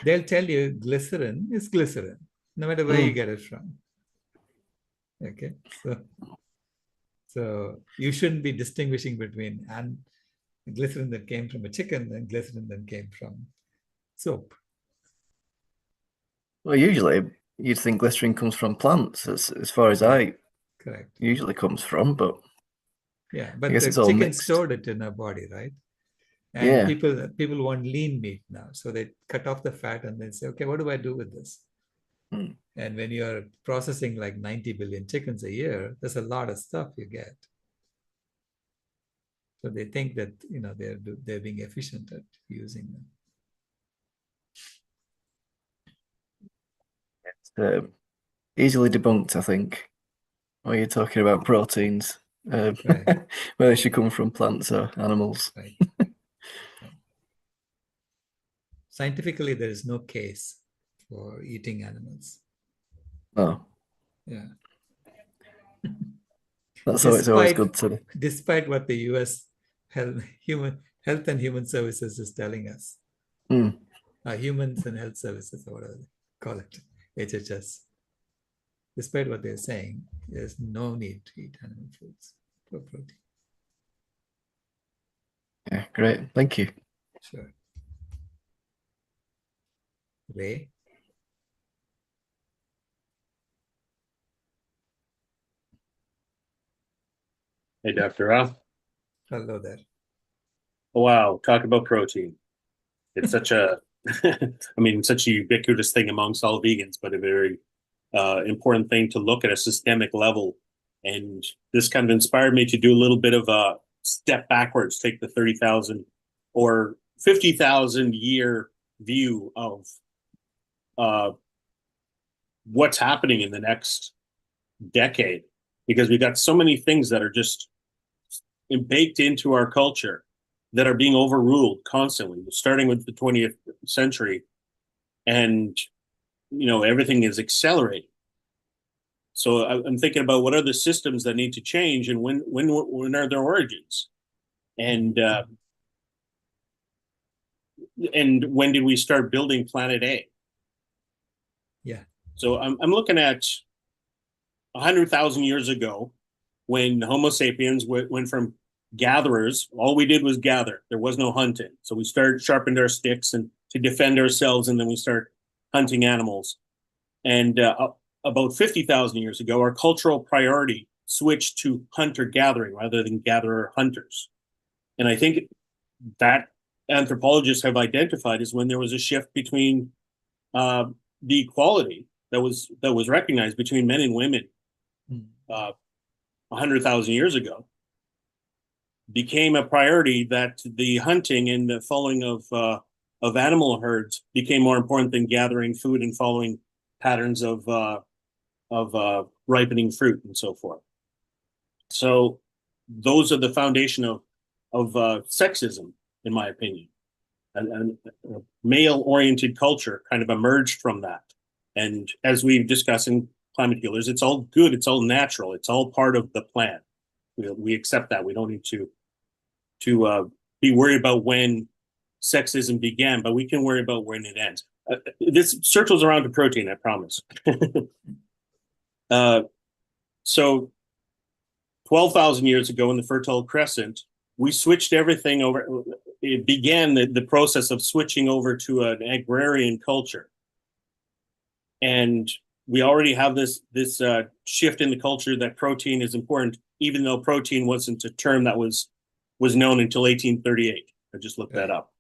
They'll tell you glycerin is glycerin, no matter where you get it from. Okay, so you shouldn't be distinguishing between glycerin that came from a chicken and glycerin that came from soap.
Well, usually you'd think glycerin comes from plants, as far as I
Correct.
usually comes from, but
yeah,
I
but
guess
the
it's all
chicken
mixed.
stored it in our body, right? And
Yeah.
people want lean meat now, so they cut off the fat and then say, okay, what do I do with this? And when you're processing like 90 billion chickens a year, there's a lot of stuff you get. So they think that they're being efficient at using them.
It's easily debunked, I think. When you're talking about proteins,
Right.
whether they should come from plants or animals.
Right. Scientifically, there is no case for eating animals.
Oh.
Yeah.
That's why it's always good to.
Despite what the US Health and Human Services is telling us. Humans and Health Services, or whatever they call it, HHS. Despite what they're saying, there's no need to eat animal foods for protein.
Yeah, great. Thank you.
Ray.
Hey, Dr. Rao.
Hello there.
Wow, talk about protein. It's such a, such a ubiquitous thing amongst all vegans, but a very important thing to look at a systemic level. And this kind of inspired me to do a little bit of a step backwards, take the 30,000 or 50,000 year view of what's happening in the next decade, because we got so many things that are just baked into our culture that are being overruled constantly, starting with the 20th century. And, everything is accelerating. So I'm thinking about what are the systems that need to change, and when are their origins? And when did we start building Planet A?
Yeah.
So I'm looking at 100,000 years ago, when Homo sapiens went from gatherers. All we did was gather. There was no hunting. So we sharpened our sticks and to defend ourselves, and then we start hunting animals. And about 50,000 years ago, our cultural priority switched to hunter-gathering rather than gatherer-hunters. And I think that anthropologists have identified is when there was a shift between the equality that was recognized between men and women 100,000 years ago, became a priority, that the hunting and the following of animal herds became more important than gathering food and following patterns of ripening fruit and so forth. So those are the foundation of sexism, in my opinion. And a male-oriented culture kind of emerged from that. And as we've discussed in Climate Healers, it's all good, it's all natural, it's all part of the plan. We accept that. We don't need to be worried about when sexism began, but we can worry about when it ends. This circles around to protein, I promise. So 12,000 years ago in the Fertile Crescent, we switched everything over. It began the process of switching over to an agrarian culture. And we already have this shift in the culture that protein is important, even though protein wasn't a term that was known until 1838. I just looked that up.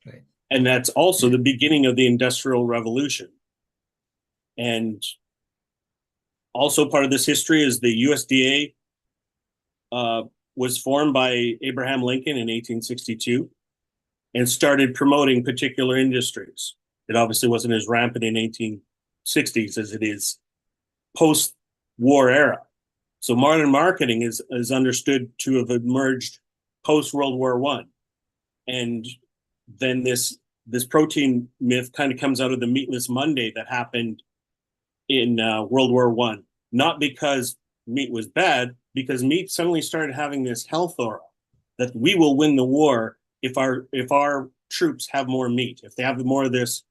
Right.
And that's also the beginning of the Industrial Revolution. And also part of this history is the USDA was formed by Abraham Lincoln in 1862 and started promoting particular industries. It obviously wasn't as rampant in 1860s as it is post-war era. So modern marketing is understood to have emerged post-World War I. And then this protein myth kind of comes out of the Meatless Monday that happened in World War I. Not because meat was bad, because meat suddenly started having this health aura that we will win the war if our troops have more meat, if they have more of this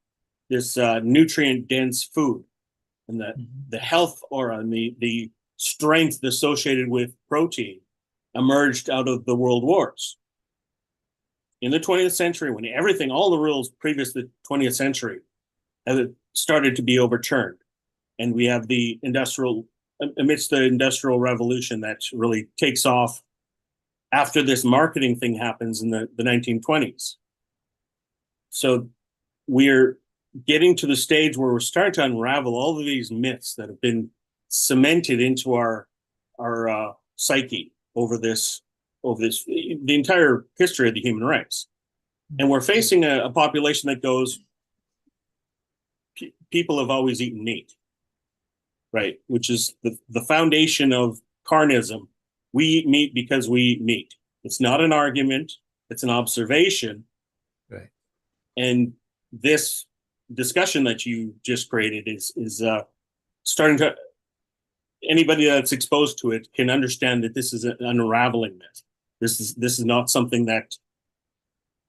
nutrient dense food. And the health aura and the strength associated with protein emerged out of the world wars. In the 20th century, when all the rules previous to the 20th century started to be overturned, and we have amidst the Industrial Revolution that really takes off after this marketing thing happens in the 1920s. So we're getting to the stage where we're starting to unravel all of these myths that have been cemented into our psyche over the entire history of the human race. And we're facing a population that goes, people have always eaten meat, right? Which is the foundation of carnism. We eat meat because we eat meat. It's not an argument, it's an observation.
Right. And
this discussion that you just created is starting to, anybody that's exposed to it can understand that this is an unraveling myth. This is not something that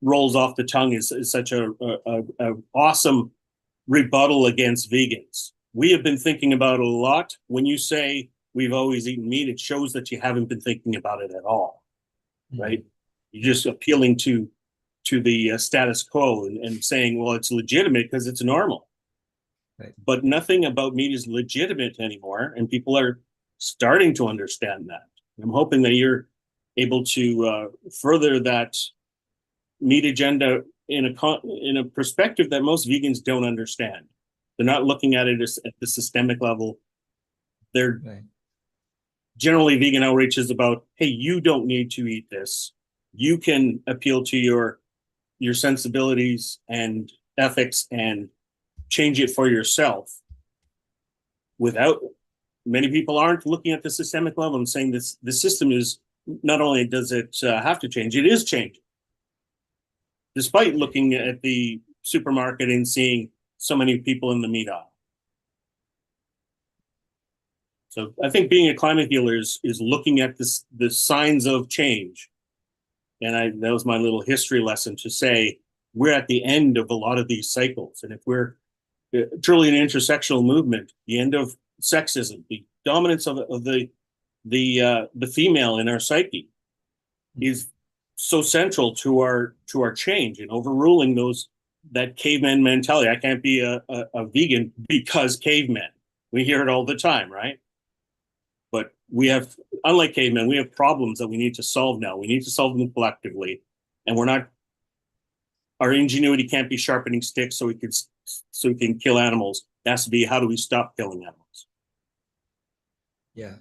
rolls off the tongue is such a awesome rebuttal against vegans. We have been thinking about it a lot. When you say we've always eaten meat, it shows that you haven't been thinking about it at all, right? You're just appealing to the status quo and saying, well, it's legitimate because it's normal.
Right.
but nothing about meat is legitimate anymore, and people are starting to understand that. I'm hoping that you're able to further that meat agenda in a perspective that most vegans don't understand. They're not looking at it at the systemic level. They're
Right.
generally, vegan outreach is about, hey, you don't need to eat this. You can appeal to your sensibilities and ethics and change it for yourself. Without, many people aren't looking at the systemic level and saying this, the system is, not only does it have to change, it is changing. Despite looking at the supermarket and seeing so many people in the meat aisle. So I think being a climate healer is looking at the signs of change. And that was my little history lesson to say, we're at the end of a lot of these cycles. And if we're truly an intersectional movement, the end of sexism, the dominance of the female in our psyche is so central to our change and overruling that caveman mentality. I can't be a vegan because cavemen. We hear it all the time, right? But we have, unlike cavemen, we have problems that we need to solve now. We need to solve them collectively, and our ingenuity can't be sharpening sticks so we can kill animals. It has to be, how do we stop killing animals?
Yeah.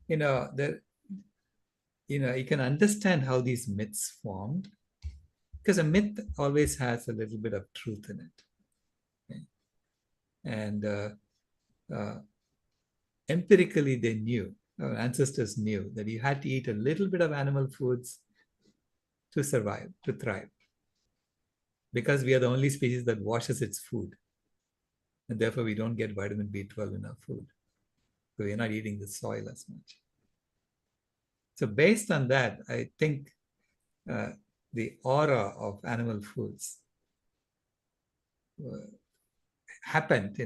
You can understand how these myths formed, because a myth always has a little bit of truth in it. Okay? And empirically, they knew, our ancestors knew, that you had to eat a little bit of animal foods to survive, to thrive. Because we are the only species that washes its food. And therefore, we don't get vitamin B12 in our food. So we're not eating the soil as much. So based on that, I think the aura of animal foods happened,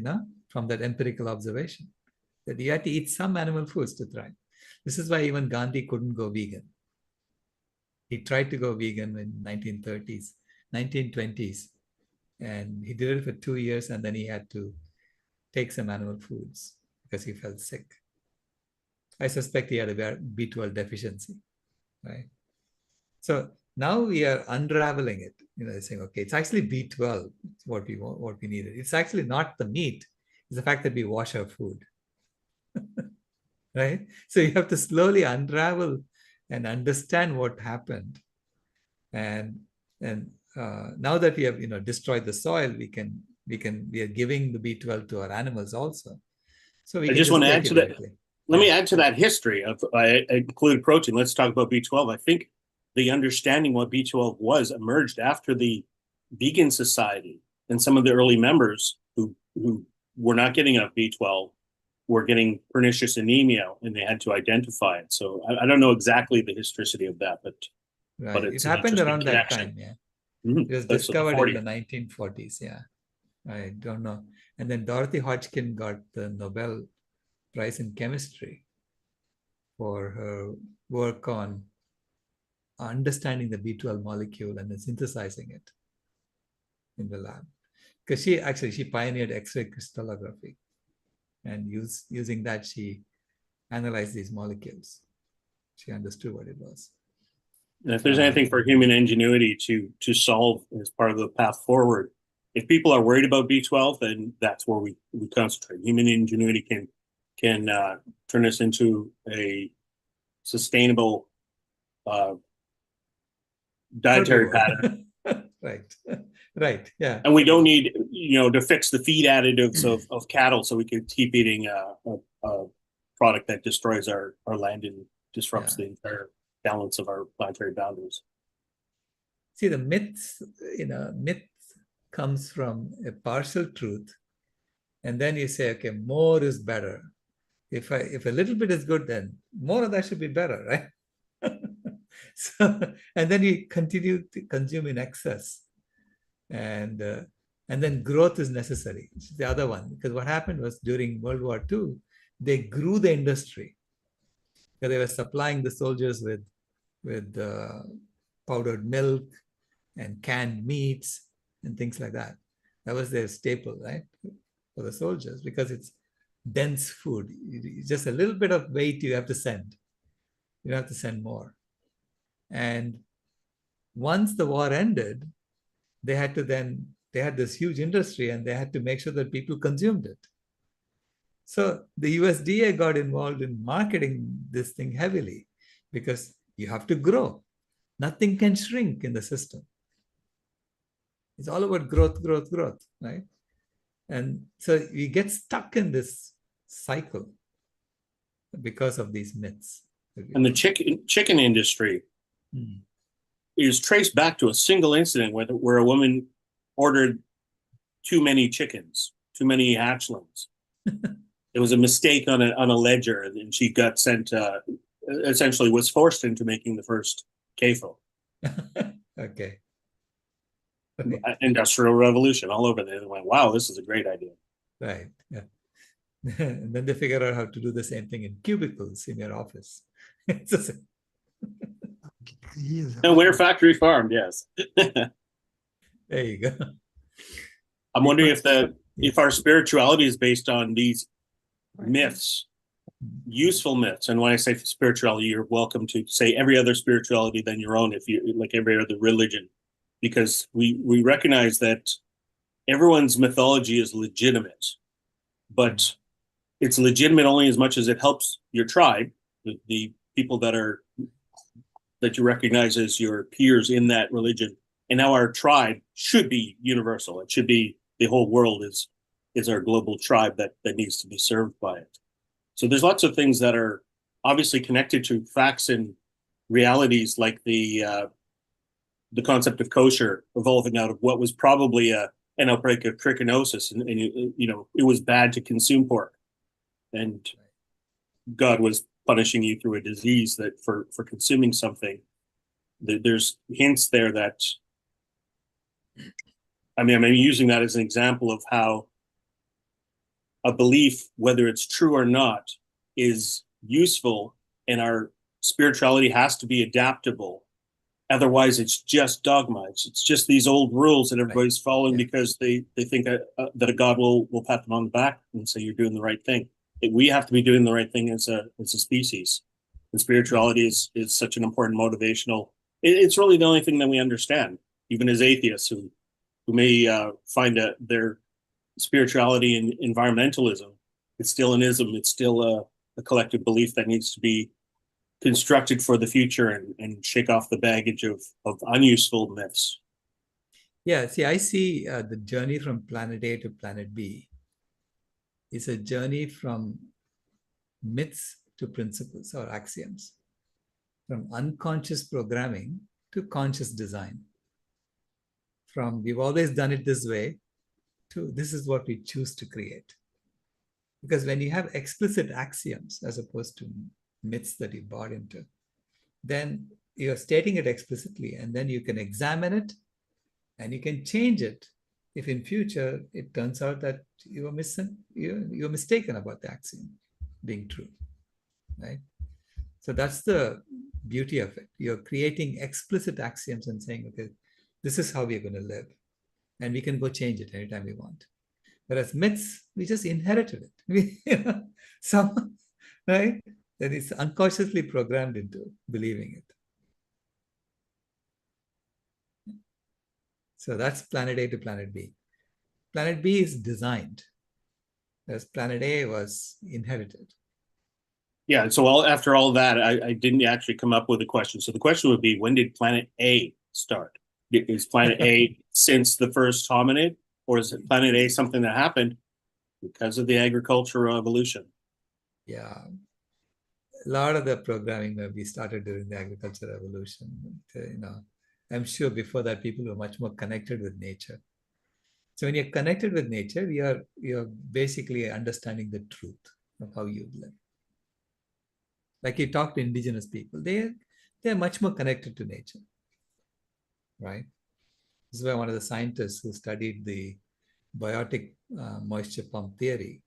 from that empirical observation, that you had to eat some animal foods to thrive. This is why even Gandhi couldn't go vegan. He tried to go vegan in 1930s, 1920s, and he did it for 2 years, and then he had to take some animal foods because he felt sick. I suspect he had a B12 deficiency, right? So now we are unraveling it, saying, okay, it's actually B12, what we needed. It's actually not the meat, it's the fact that we wash our food, right? So you have to slowly unravel and understand what happened. And now that we have, destroyed the soil, we are giving the B12 to our animals also. So we
I just want to add to that. Let me add to that history of, I included protein. Let's talk about B12. I think the understanding what B12 was emerged after the vegan society, and some of the early members who were not getting enough B12 were getting pernicious anemia, and they had to identify it. So I don't know exactly the historicity of that, but
right.
But it's
it happened around that
connection.
time. Yeah,
Mm-hmm.
It was
That's
discovered in the 1940s. Yeah, I don't know. And then Dorothy Hodgkin got the Nobel Prize in Chemistry for her work on understanding the B12 molecule and then synthesizing it in the lab. Because she pioneered X-ray crystallography, and using that, she analyzed these molecules. She understood what it was.
And if there's anything for human ingenuity to solve as part of the path forward, if people are worried about B12, then that's where we concentrate. Human ingenuity can turn us into a sustainable dietary pattern.
Right. Yeah.
And we don't need, to fix the feed additives of cattle, so we can keep eating a product that destroys our land and disrupts the entire balance of our planetary boundaries.
See, the myth comes from a partial truth, and then you say, okay, more is better. If a little bit is good, then more of that should be better, right? And then you continue to consume in excess, and then growth is necessary. It's the other one, because what happened was during World War II, they grew the industry, because they were supplying the soldiers with powdered milk and canned meats and things like that. That was their staple, right? for the soldiers because it's dense food. Just a little bit of weight you have to send. You have to send more. And once the war ended, they had this huge industry and they had to make sure that people consumed it. So the USDA got involved in marketing this thing heavily because you have to grow. Nothing can shrink in the system. It's all about growth, growth, growth, right? And so we get stuck in this cycle because of these myths.
And the chicken industry is traced back to a single incident where a woman ordered too many chickens, too many hatchlings. It was a mistake on a ledger, and she got sent. Essentially, was forced into making the first CAFO.
Okay.
Industrial Revolution all over there. They went, wow, this is a great idea.
Right. Yeah. And then they figure out how to do the same thing in cubicles in your office.
And we're factory farmed, yes.
There you go.
I'm wondering if our spirituality is based on these myths, useful myths. And when I say spirituality, you're welcome to say every other spirituality than your own, if you like every other religion, because we recognize that everyone's mythology is legitimate, but it's legitimate only as much as it helps your tribe, the people that you recognize as your peers in that religion. And now our tribe should be universal. It should be the whole world is our global tribe that needs to be served by it. So there's lots of things that are obviously connected to facts and realities, like the concept of kosher evolving out of what was probably an outbreak of trichinosis, and it was bad to consume pork, and God was punishing you through a disease that for consuming something. There's hints there that, I'm using that as an example of how a belief, whether it's true or not, is useful, and our spirituality has to be adaptable. Otherwise, it's just dogma. It's just these old rules that everybody's following because they think that a God will pat them on the back and say you're doing the right thing. We have to be doing the right thing as a species. And spirituality is such an important motivational. It's really the only thing that we understand, even as atheists who may find their spirituality in environmentalism. It's still an ism. It's still a collective belief that needs to be constructed for the future and shake off the baggage of unuseful myths.
Yeah, see, I see the journey from planet A to planet B is a journey from myths to principles or axioms, from unconscious programming to conscious design, from we've always done it this way to this is what we choose to create. Because when you have explicit axioms as opposed to myths that you bought into, then you're stating it explicitly, and then you can examine it and you can change it if in future it turns out that you're mistaken about the axiom being true, right? So that's the beauty of it. You're creating explicit axioms and saying, okay, this is how we're going to live, and we can go change it anytime we want. Whereas myths, we just inherited it. Right? That is unconsciously programmed into believing it. So that's planet A to planet B. Planet B is designed, whereas planet A was inherited.
Yeah, and so after all that, I didn't actually come up with a question. So the question would be, when did planet A start? Is planet A since the first hominid, or is it planet A something that happened because of the agricultural revolution?
Yeah. A lot of the programming maybe started during the agricultural revolution. I'm sure before that people were much more connected with nature. So when you're connected with nature, you're basically understanding the truth of how you live. Like you talk to indigenous people, they're much more connected to nature, right? This is why one of the scientists who studied the biotic moisture pump theory,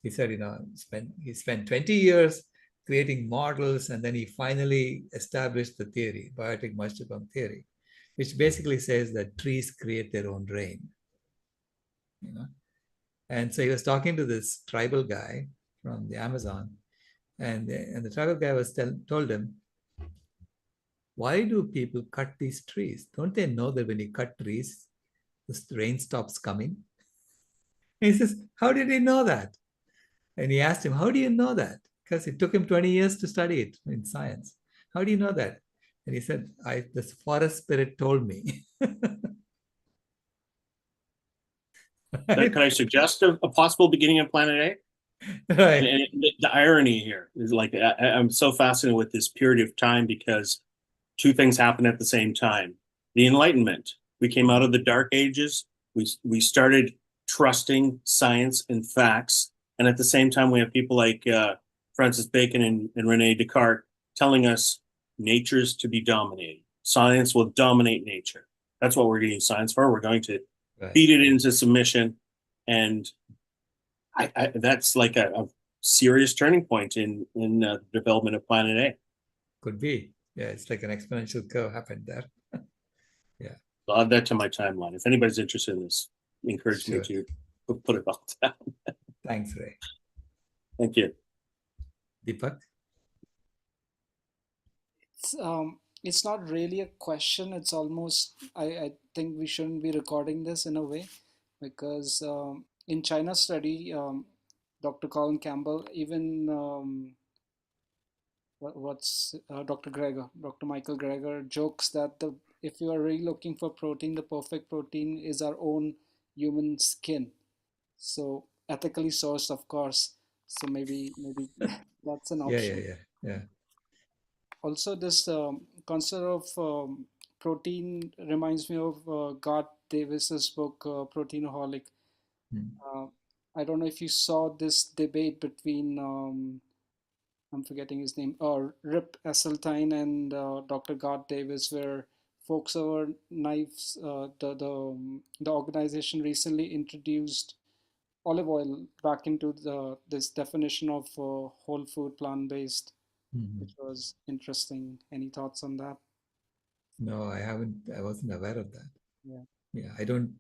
he said, he spent 20 years creating models, and then he finally established the theory, biotic moisture pump theory, which basically says that trees create their own rain. And so he was talking to this tribal guy from the Amazon, and the tribal guy was told him, why do people cut these trees? Don't they know that when you cut trees, the rain stops coming? And he says, how did he know that? And he asked him, how do you know that? Because it took him 20 years to study it in science. How do you know that? And he said, the forest spirit told me.
Can I suggest a possible beginning of Planet A?
Right.
And the irony here is like I'm so fascinated with this period of time because two things happen at the same time. The Enlightenment. We came out of the Dark Ages. We started trusting science and facts, and at the same time, we have people like Francis Bacon and Rene Descartes telling us nature's to be dominated. Science will dominate nature. That's what we're going to use science for. We're going to beat it into submission, and that's like a serious turning point in the development of Planet A.
Could be. Yeah, it's like an exponential curve happened there. Yeah.
I'll add that to my timeline. If anybody's interested in this, encourage me to put it all down.
Thanks, Ray.
Thank you.
Deepak?
It's not really a question. It's almost, I think we shouldn't be recording this in a way, because in China study, Dr. Colin Campbell, even Dr. Michael Greger jokes that if you are really looking for protein, the perfect protein is our own human skin. So ethically sourced, of course. So maybe that's an option.
Yeah.
Also, this concept of protein reminds me of Garth Davis's book, Proteinaholic. I don't know if you saw this debate between I'm forgetting his name, Rip Esselstyn and Dr. Garth Davis, where Folks Over Knives, the organization recently introduced olive oil back into this definition of whole food, plant-based, which was interesting. Any thoughts on that?
No, I haven't. I wasn't aware of that.
Yeah.
I don't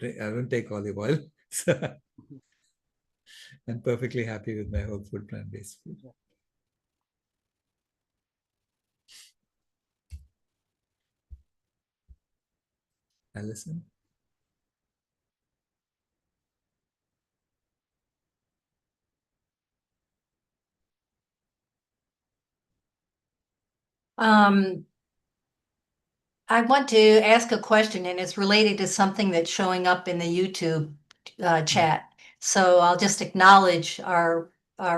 take olive oil. So I'm perfectly happy with my whole food, plant-based food.
Yeah.
Alison?
I want to ask a question, and it's related to something that's showing up in the YouTube chat. So I'll just acknowledge our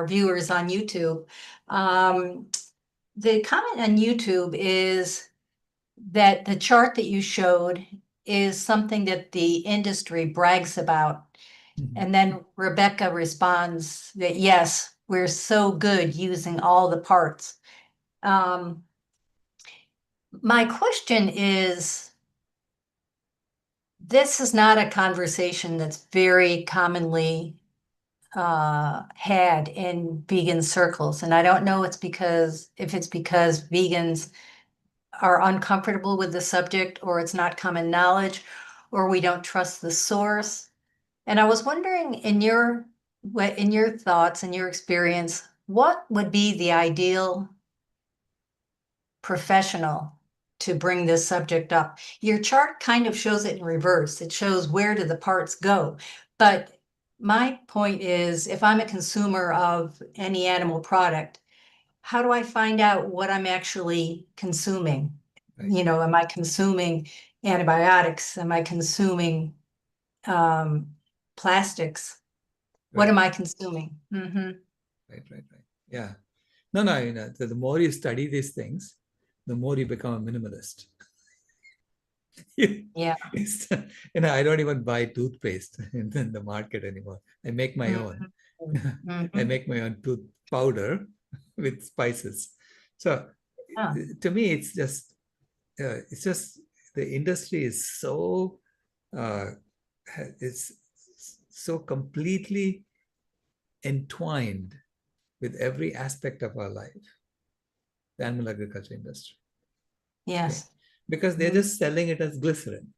viewers on YouTube. The comment on YouTube is that the chart that you showed is something that the industry brags about. And then Rebecca responds that, yes, we're so good using all the parts. My question is, this is not a conversation that's very commonly had in vegan circles. And I don't know if it's because vegans are uncomfortable with the subject, or it's not common knowledge, or we don't trust the source. And I was wondering, in your thoughts and your experience, what would be the ideal professional to bring this subject up? Your chart kind of shows it in reverse. It shows where do the parts go. But my point is, if I'm a consumer of any animal product, how do I find out what I'm actually consuming?
Right.
You know, am I consuming antibiotics? Am I consuming plastics? What am I consuming?
Right. Yeah. No, the more you study these things, the more you become a minimalist.
Yeah.
I don't even buy toothpaste in the market anymore. I make my own. I make my own tooth powder with spices. So to me, it's just the industry is so it's so completely entwined with every aspect of our life, the animal agriculture industry.
Yes.
Okay? Because they're just selling it as glycerin.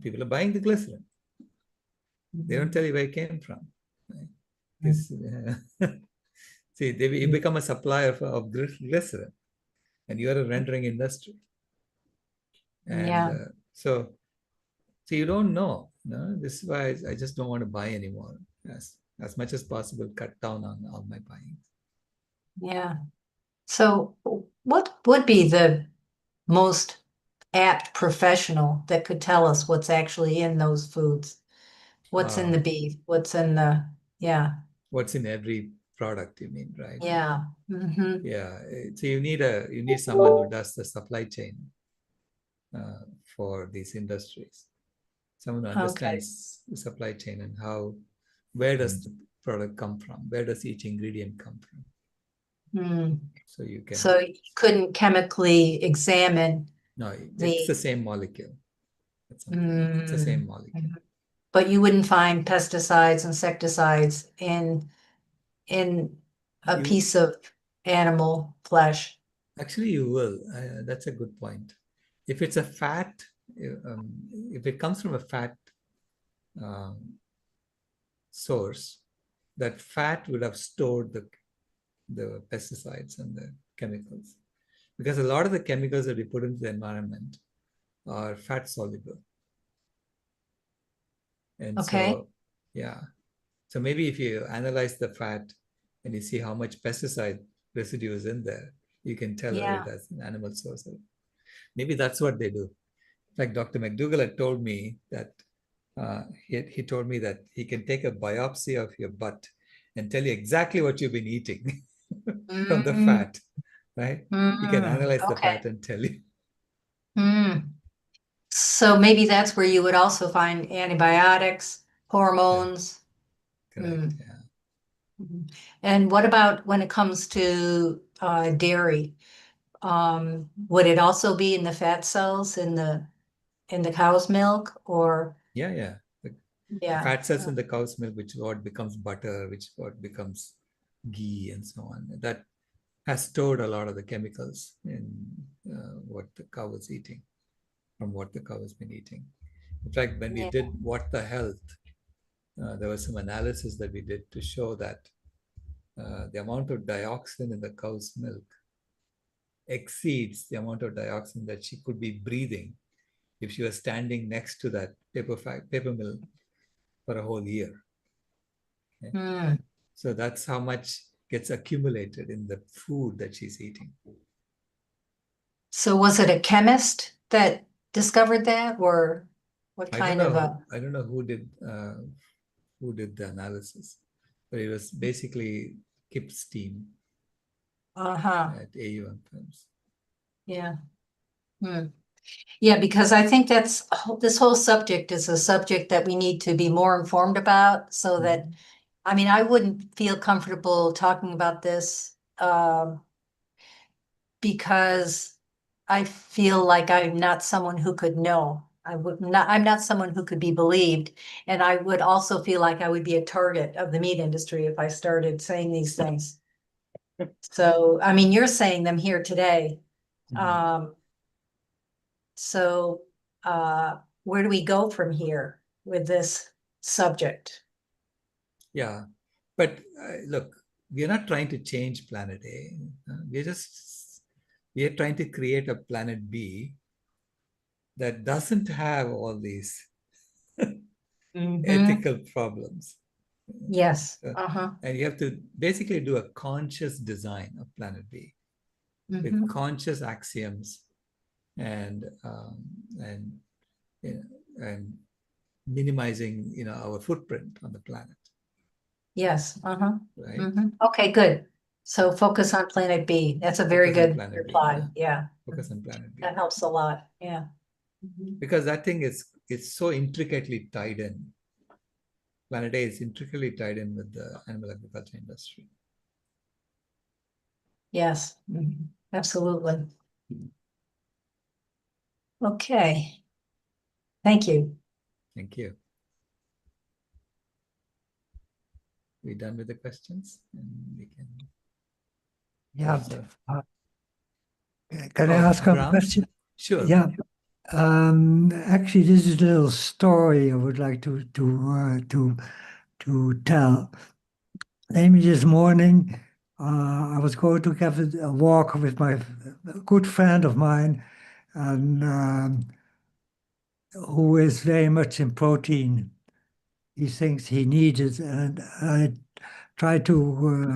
People are buying the glycerin. They don't tell you where it came from. this. See, you become a supplier of glycerin, and you are a rendering industry, and
Yeah.
so you don't know. No, this is why I just don't want to buy anymore. As much as possible, cut down on all my buying.
Yeah. So what would be the most apt professional that could tell us what's actually in those foods? What's in the beef? What's in the, yeah.
What's in every product, you mean, right?
Yeah. Mm-hmm.
Yeah. So you need someone who does the supply chain for these industries. Someone who understands the supply chain and where does the product come from? Where does each ingredient come from? So you can.
So you couldn't chemically examine.
No, it's the same molecule. It's the same molecule.
But you wouldn't find pesticides, insecticides in a piece of animal flesh.
Actually, you will. That's a good point. If it's a fat, if it comes from a fat source, that fat would have stored the pesticides and the chemicals. Because a lot of the chemicals that we put into the environment are fat soluble. And so, yeah. So maybe if you analyze the fat and you see how much pesticide residue is in there, you can tell whether it has an animal source. Maybe that's what they do. Like Dr. McDougall had told me that he told me that he can take a biopsy of your butt and tell you exactly what you've been eating from the fat, right? He can analyze the fat and tell you.
So maybe that's where you would also find antibiotics, hormones.
Correct, yeah.
And what about when it comes to dairy? Would it also be in the fat cells in the cow's milk, or?
Yeah. The fat cells in the cow's milk, which what becomes butter, which what becomes ghee and so on. That has stored a lot of the chemicals in what the cow is eating, from what the cow has been eating. In fact, when we did What the Health, there was some analysis that we did to show that the amount of dioxin in the cow's milk exceeds the amount of dioxin that she could be breathing if she was standing next to that paper mill for a whole year. Okay? So that's how much gets accumulated in the food that she's eating.
So was it a chemist that discovered that, or what kind of a?
I don't know who did the analysis, but it was basically Kip Steam at AUM Films.
Yeah. Yeah, because I think this whole subject is a subject that we need to be more informed about, so that, I mean, I wouldn't feel comfortable talking about this because I feel like I'm not someone who could know. I'm not someone who could be believed. And I would also feel like I would be a target of the meat industry if I started saying these things. So, I mean, you're saying them here today. So where do we go from here with this subject?
Yeah, but look, we're not trying to change planet A. We are trying to create a planet B that doesn't have all these ethical problems.
Yes.
And you have to basically do a conscious design of planet B with conscious axioms and minimizing our footprint on the planet.
Yes.
Right.
Okay, good. So focus on planet B. That's a very good reply.
B,
yeah.
Focus on planet B.
That helps a lot. Yeah.
Because that thing is so intricately tied in. Planet A is intricately tied in with the animal agriculture industry.
Yes, absolutely. Okay. Thank you.
Thank you. We done with the questions? And we can.
Yeah. Can I ask a question?
Sure.
Yeah. Actually, this is a little story I would like to tell. Maybe this morning, I was going to have a walk with a good friend of mine, and who is very much in protein. He thinks he needs it, and I tried to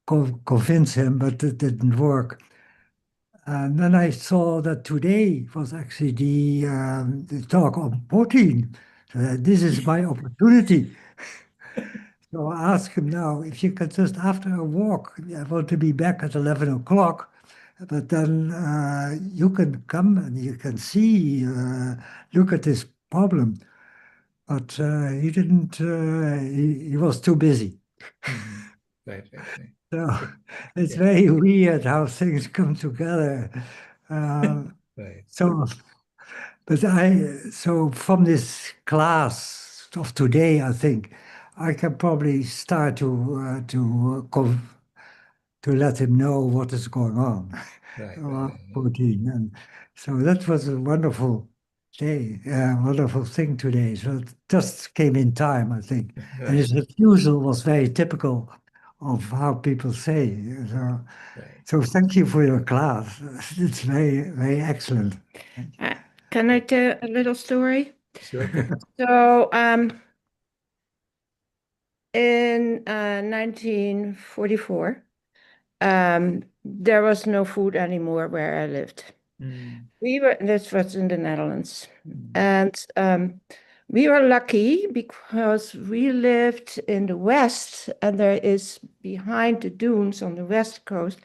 convince him, but it didn't work. And then I saw that today was actually the talk on protein. So this is my opportunity. So I asked him now if you could just after a walk, I want to be back at 11 o'clock, but then you can come and you can see, look at this problem. But he didn't, he was too busy.
Right, right, right.
So it's
Yeah.
very weird how things come together.
Right.
So, so from this class of today, I think I can probably start to let him know what is going on
Right,
about
right, right.
protein, and so that was a wonderful day, wonderful thing today. So it just came in time, I think, and
Right,
his refusal was very typical of how people say. So,
right.
so thank you for your class. It's very, very excellent.
Can I tell a little story?
Sure.
So, in 1944, there was no food anymore where I lived.
Mm.
This was in the Netherlands,
Mm.
and we were lucky because we lived in the west, and there is behind the dunes on the west coast,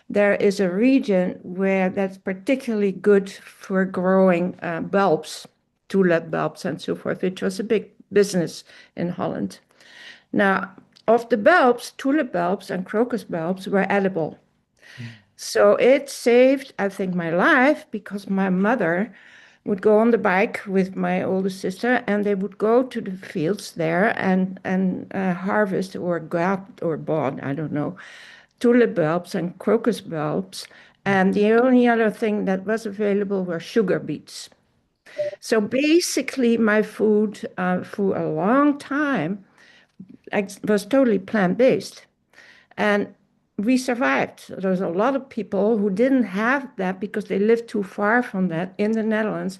there is a region where that's particularly good for growing bulbs, tulip bulbs and so forth, which was a big business in Holland. Now, of the bulbs, tulip bulbs and crocus bulbs were edible. So it saved, I think, my life because my mother would go on the bike with my older sister, and they would go to the fields there and harvest or got or bought, I don't know, tulip bulbs and crocus bulbs. And the only other thing that was available were sugar beets. So basically, my food for a long time was totally plant-based. And we survived. There's a lot of people who didn't have that because they lived too far from that in the Netherlands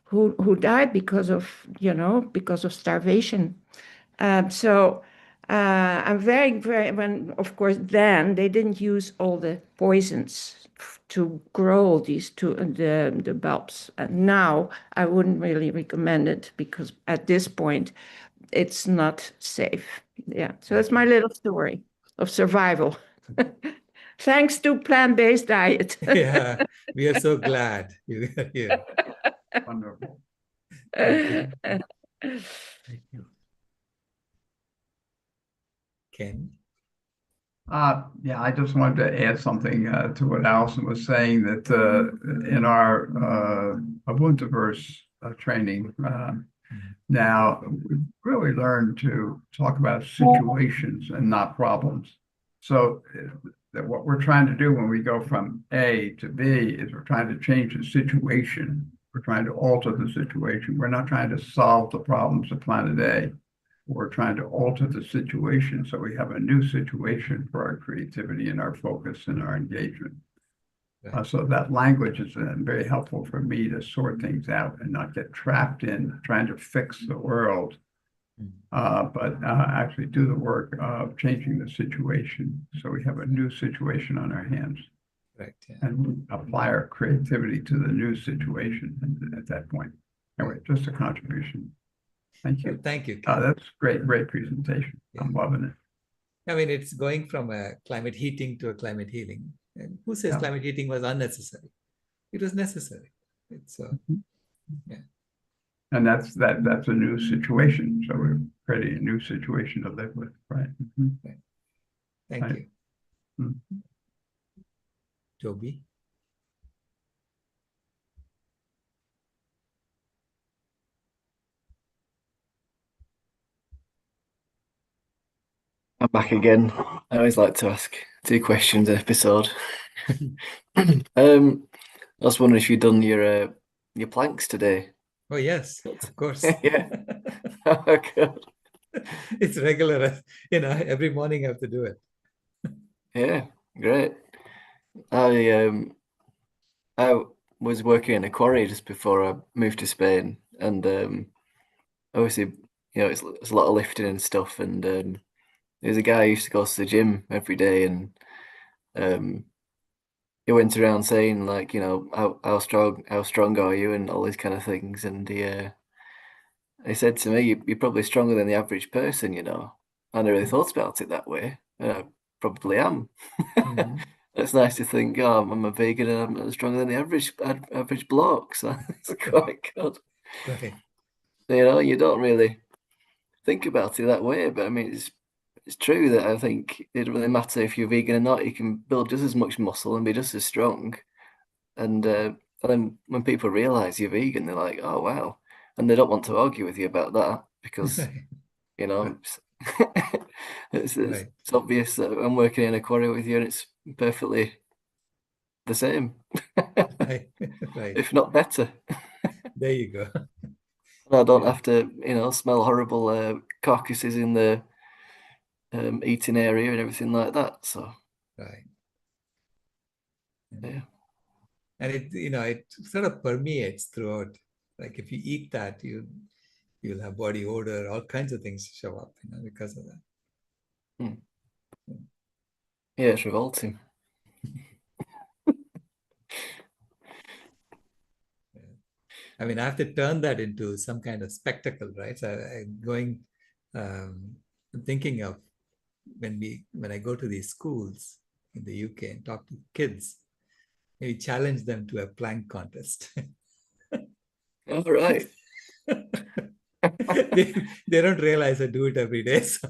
who died because of starvation. So I'm very, very, of course, then they didn't use all the poisons to grow the bulbs. And now I wouldn't really recommend it because at this point, it's not safe. Yeah, so that's my little story of survival. Thanks to plant-based diet.
Yeah, we are so glad you are here.
Wonderful.
Thank you. Ken?
Yeah, I just wanted to add something to what Allison was saying, that in our Ubuntuverse training, now we've really learned to talk about situations and not problems. So that what we're trying to do when we go from A to B is we're trying to change the situation. We're trying to alter the situation. We're not trying to solve the problems of planet A. We're trying to alter the situation so we have a new situation for our creativity and our focus and our engagement. So that language is very helpful for me to sort things out and not get trapped in trying to fix the world, but actually do the work of changing the situation so we have a new situation on our hands.
Right. Yeah.
And apply our creativity to the new situation at that point. Anyway, just a contribution. Thank you.
Thank you, Ken.
That's great presentation. Yeah. I'm loving it.
I mean, it's going from a climate heating to a climate healing. And who says climate heating was unnecessary? It was necessary. It's yeah.
And that's a new situation. So we're creating a new situation to live with, right?
Right. Thank you. Toby?
I'm back again. I always like to ask 2 questions an episode. I was wondering if you'd done your planks today.
Oh yes, of course.
Yeah. Oh, good.
It's regular, every morning I have to do it.
Yeah, great. I was working in a quarry just before I moved to Spain, and obviously, it's a lot of lifting and stuff. And there's a guy who used to go to the gym every day, and he went around saying like, how strong are you, and all these kind of things. And he said to me, you're probably stronger than the average person, I never really thought about it that way. I probably am.
Mhm.
It's nice to think, oh, I'm a vegan and I'm stronger than the average bloke. So it's quite good.
Right.
You don't really think about it that way, but I mean, it's true that I think it doesn't really matter if you're vegan or not. You can build just as much muscle and be just as strong. And then when people realize you're vegan, they're like, oh wow, and they don't want to argue with you about that because it's, it's
Right.
it's obvious that I'm working in a quarry with you, and it's perfectly the same,
Right. Right.
if not better.
There you go.
I don't
Yeah.
have to, smell horrible carcasses in the eating area and everything like that. So
Right.
yeah,
And it sort of permeates throughout. Like if you eat that, you'll have body odor, all kinds of things show up, because of that.
Hmm. Yeah, it's revolting.
I mean, I have to turn that into some kind of spectacle, right? So I'm going, thinking of when I go to these schools in the UK and talk to kids, maybe challenge them to a plank contest.
All right.
they don't realize I do it every day. So.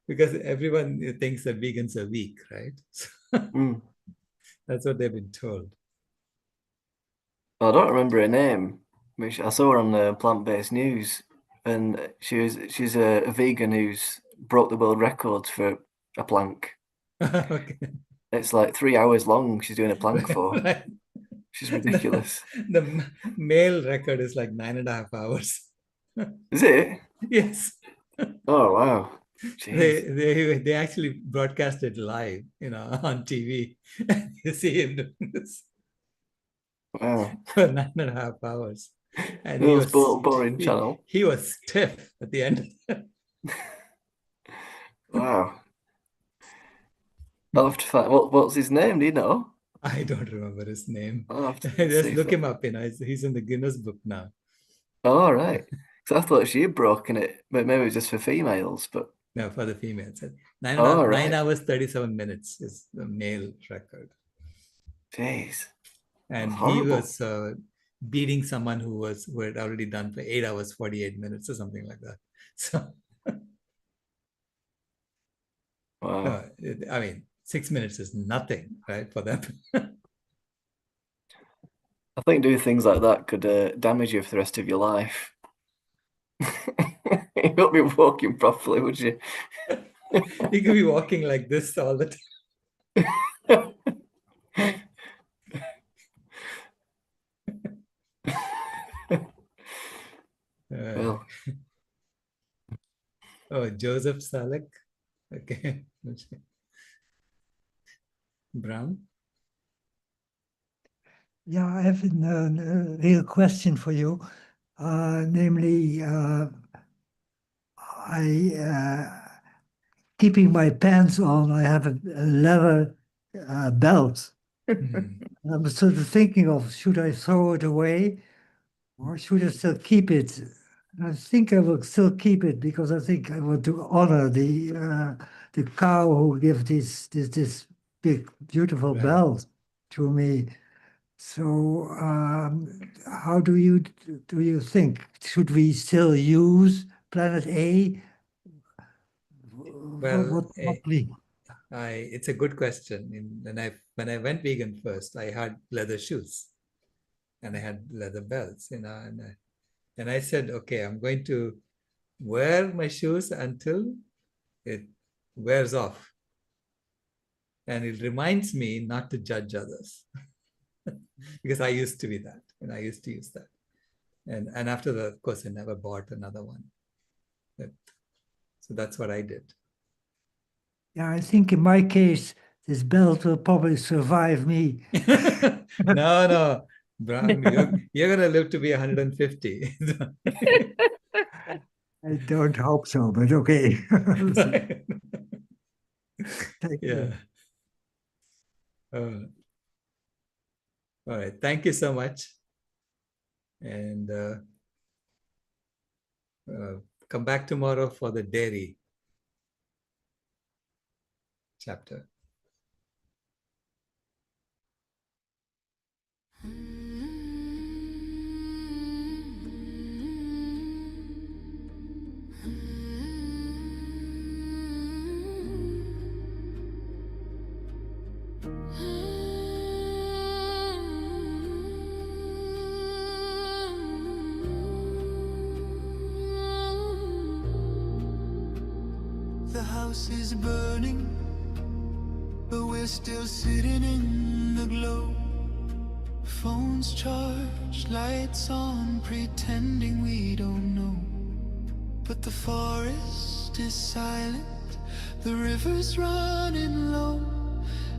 Because everyone thinks that vegans are weak, right? So
Mm.
that's what they've been told.
I don't remember her name, which I saw her on the plant-based news, and she's a vegan who's broke the world record for a plank.
Okay.
It's like 3 hours long. She's doing a plank for.
Right.
She's ridiculous.
The male record is like 9.5 hours.
Is it?
Yes.
Oh wow.
They,
Jeez.
they actually broadcast it live, on TV. You see him doing this
Wow.
for 9.5 hours. And
The most boring channel.
he was stiff at the end.
Wow. I'll have to find what's his name, do you know?
I don't remember his name.
I'll have to
Just
see if
look him up, he's in the Guinness Book now.
Oh right. So I thought she had broken it, but maybe it was just for females, but
No, for the females. Nine and a
oh
half,
right.
9 hours, 37 minutes is the male record.
Jeez.
And
That's
he
horrible.
was beating someone who had already done for 8 hours, 48 minutes or something like that. So,
Wow.
I mean, 6 minutes is nothing, right, for them.
I think doing things like that could damage you for the rest of your life. You won't be walking properly, would you?
You could be walking like this all the time.
Well,
Oh, Joseph Salek. Okay. Brown.
Yeah, I have a real question for you. Namely, I keeping my pants on, I have a leather belt.
Hmm.
I'm sort of thinking of, should I throw it away or should I still keep it? I think I will still keep it because I think I want to honor the cow who gave this big beautiful
Right.
belt to me. So how do you think? Should we still use Planet A?
Well,
What please?
it's a good question. When I went vegan first, I had leather shoes and I had leather belts, and I said, okay, I'm going to wear my shoes until it wears off. And it reminds me not to judge others because I used to be that, and I used to use that. And after that, of course, I never bought another one. So that's what I did.
Yeah, I think in my case, this belt will probably survive me.
No, Brown, you're going to live to be 150.
I don't hope so, but okay. Thank
Yeah.
you.
All right. Thank you so much. And come back tomorrow for the dairy chapter.
The house is burning, but we're still sitting in the glow. Phones charged, lights on, pretending we don't know. But the forest is silent, the river's running low,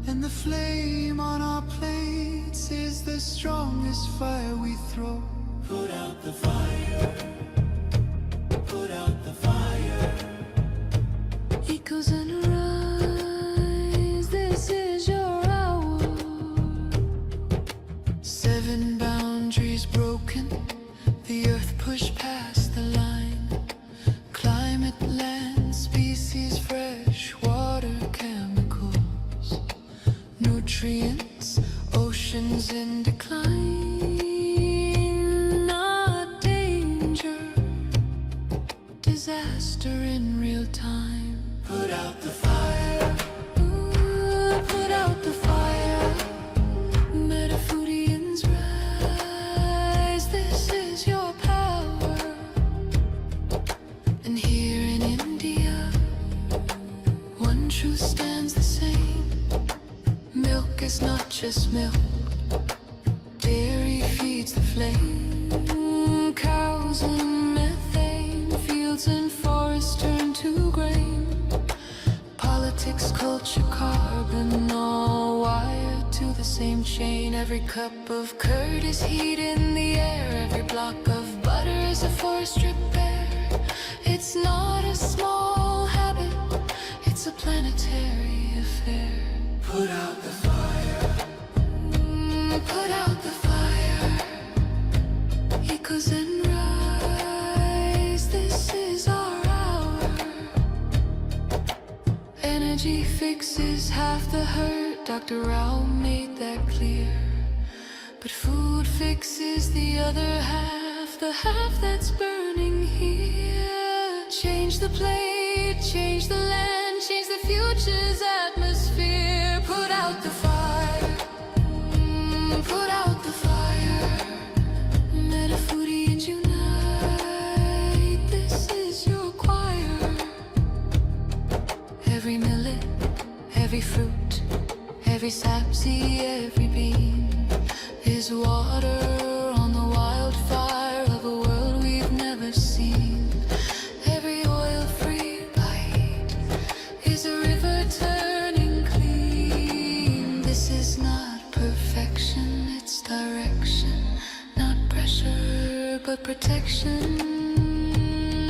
and the flame on our plates is the strongest fire we throw. Put out the fire, put out the fire. Echoes and rise, this is your hour. 7 boundaries broken, the earth pushed past the line. Climate, land, species, fresh water, chemicals, nutrients, oceans in decline. Not danger, disaster in real time. Put out the fire, ooh, put out the fire. Metafoodians rise, this is your power. And here in India, one truth stands the same. Milk is not just milk, dairy feeds the flame. Cows and methane, fields and forests turn to grain. Politics, culture, carbon, all wired to the same chain. Every cup of curd is heat in the air. Every block of butter is a forest repair. It's not a small habit, it's a planetary affair. Put out the fire, put out the fire. Echoes and rise, this is our hour. Energy fixes half the hurt, Dr. Rao made that clear. But food fixes the other half, the half that's burning here. Change the plate, change the land, change the future's atmosphere. Put out the fire, put out the fire. Metafoodians unite, this is your choir. Every millet, every fruit, every sapseed, every bean is water on the wildfire of a world we've never seen. Every oil-free bite is a river turning clean. This is not perfection, it's direction. Not pressure, but protection.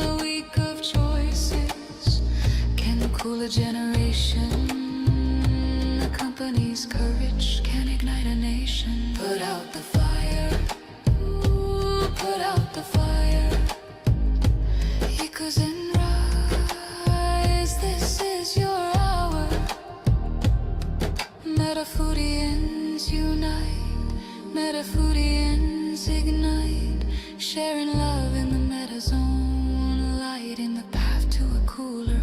A week of choices can cool a generation. A company's courage can ignite a nation. Put out the fire, ooh, put out the fire. Echoes and rise, this is your hour. Metafoodians unite, Metafoodians ignite. Sharing love in the meta zone, lighting the path to a cooler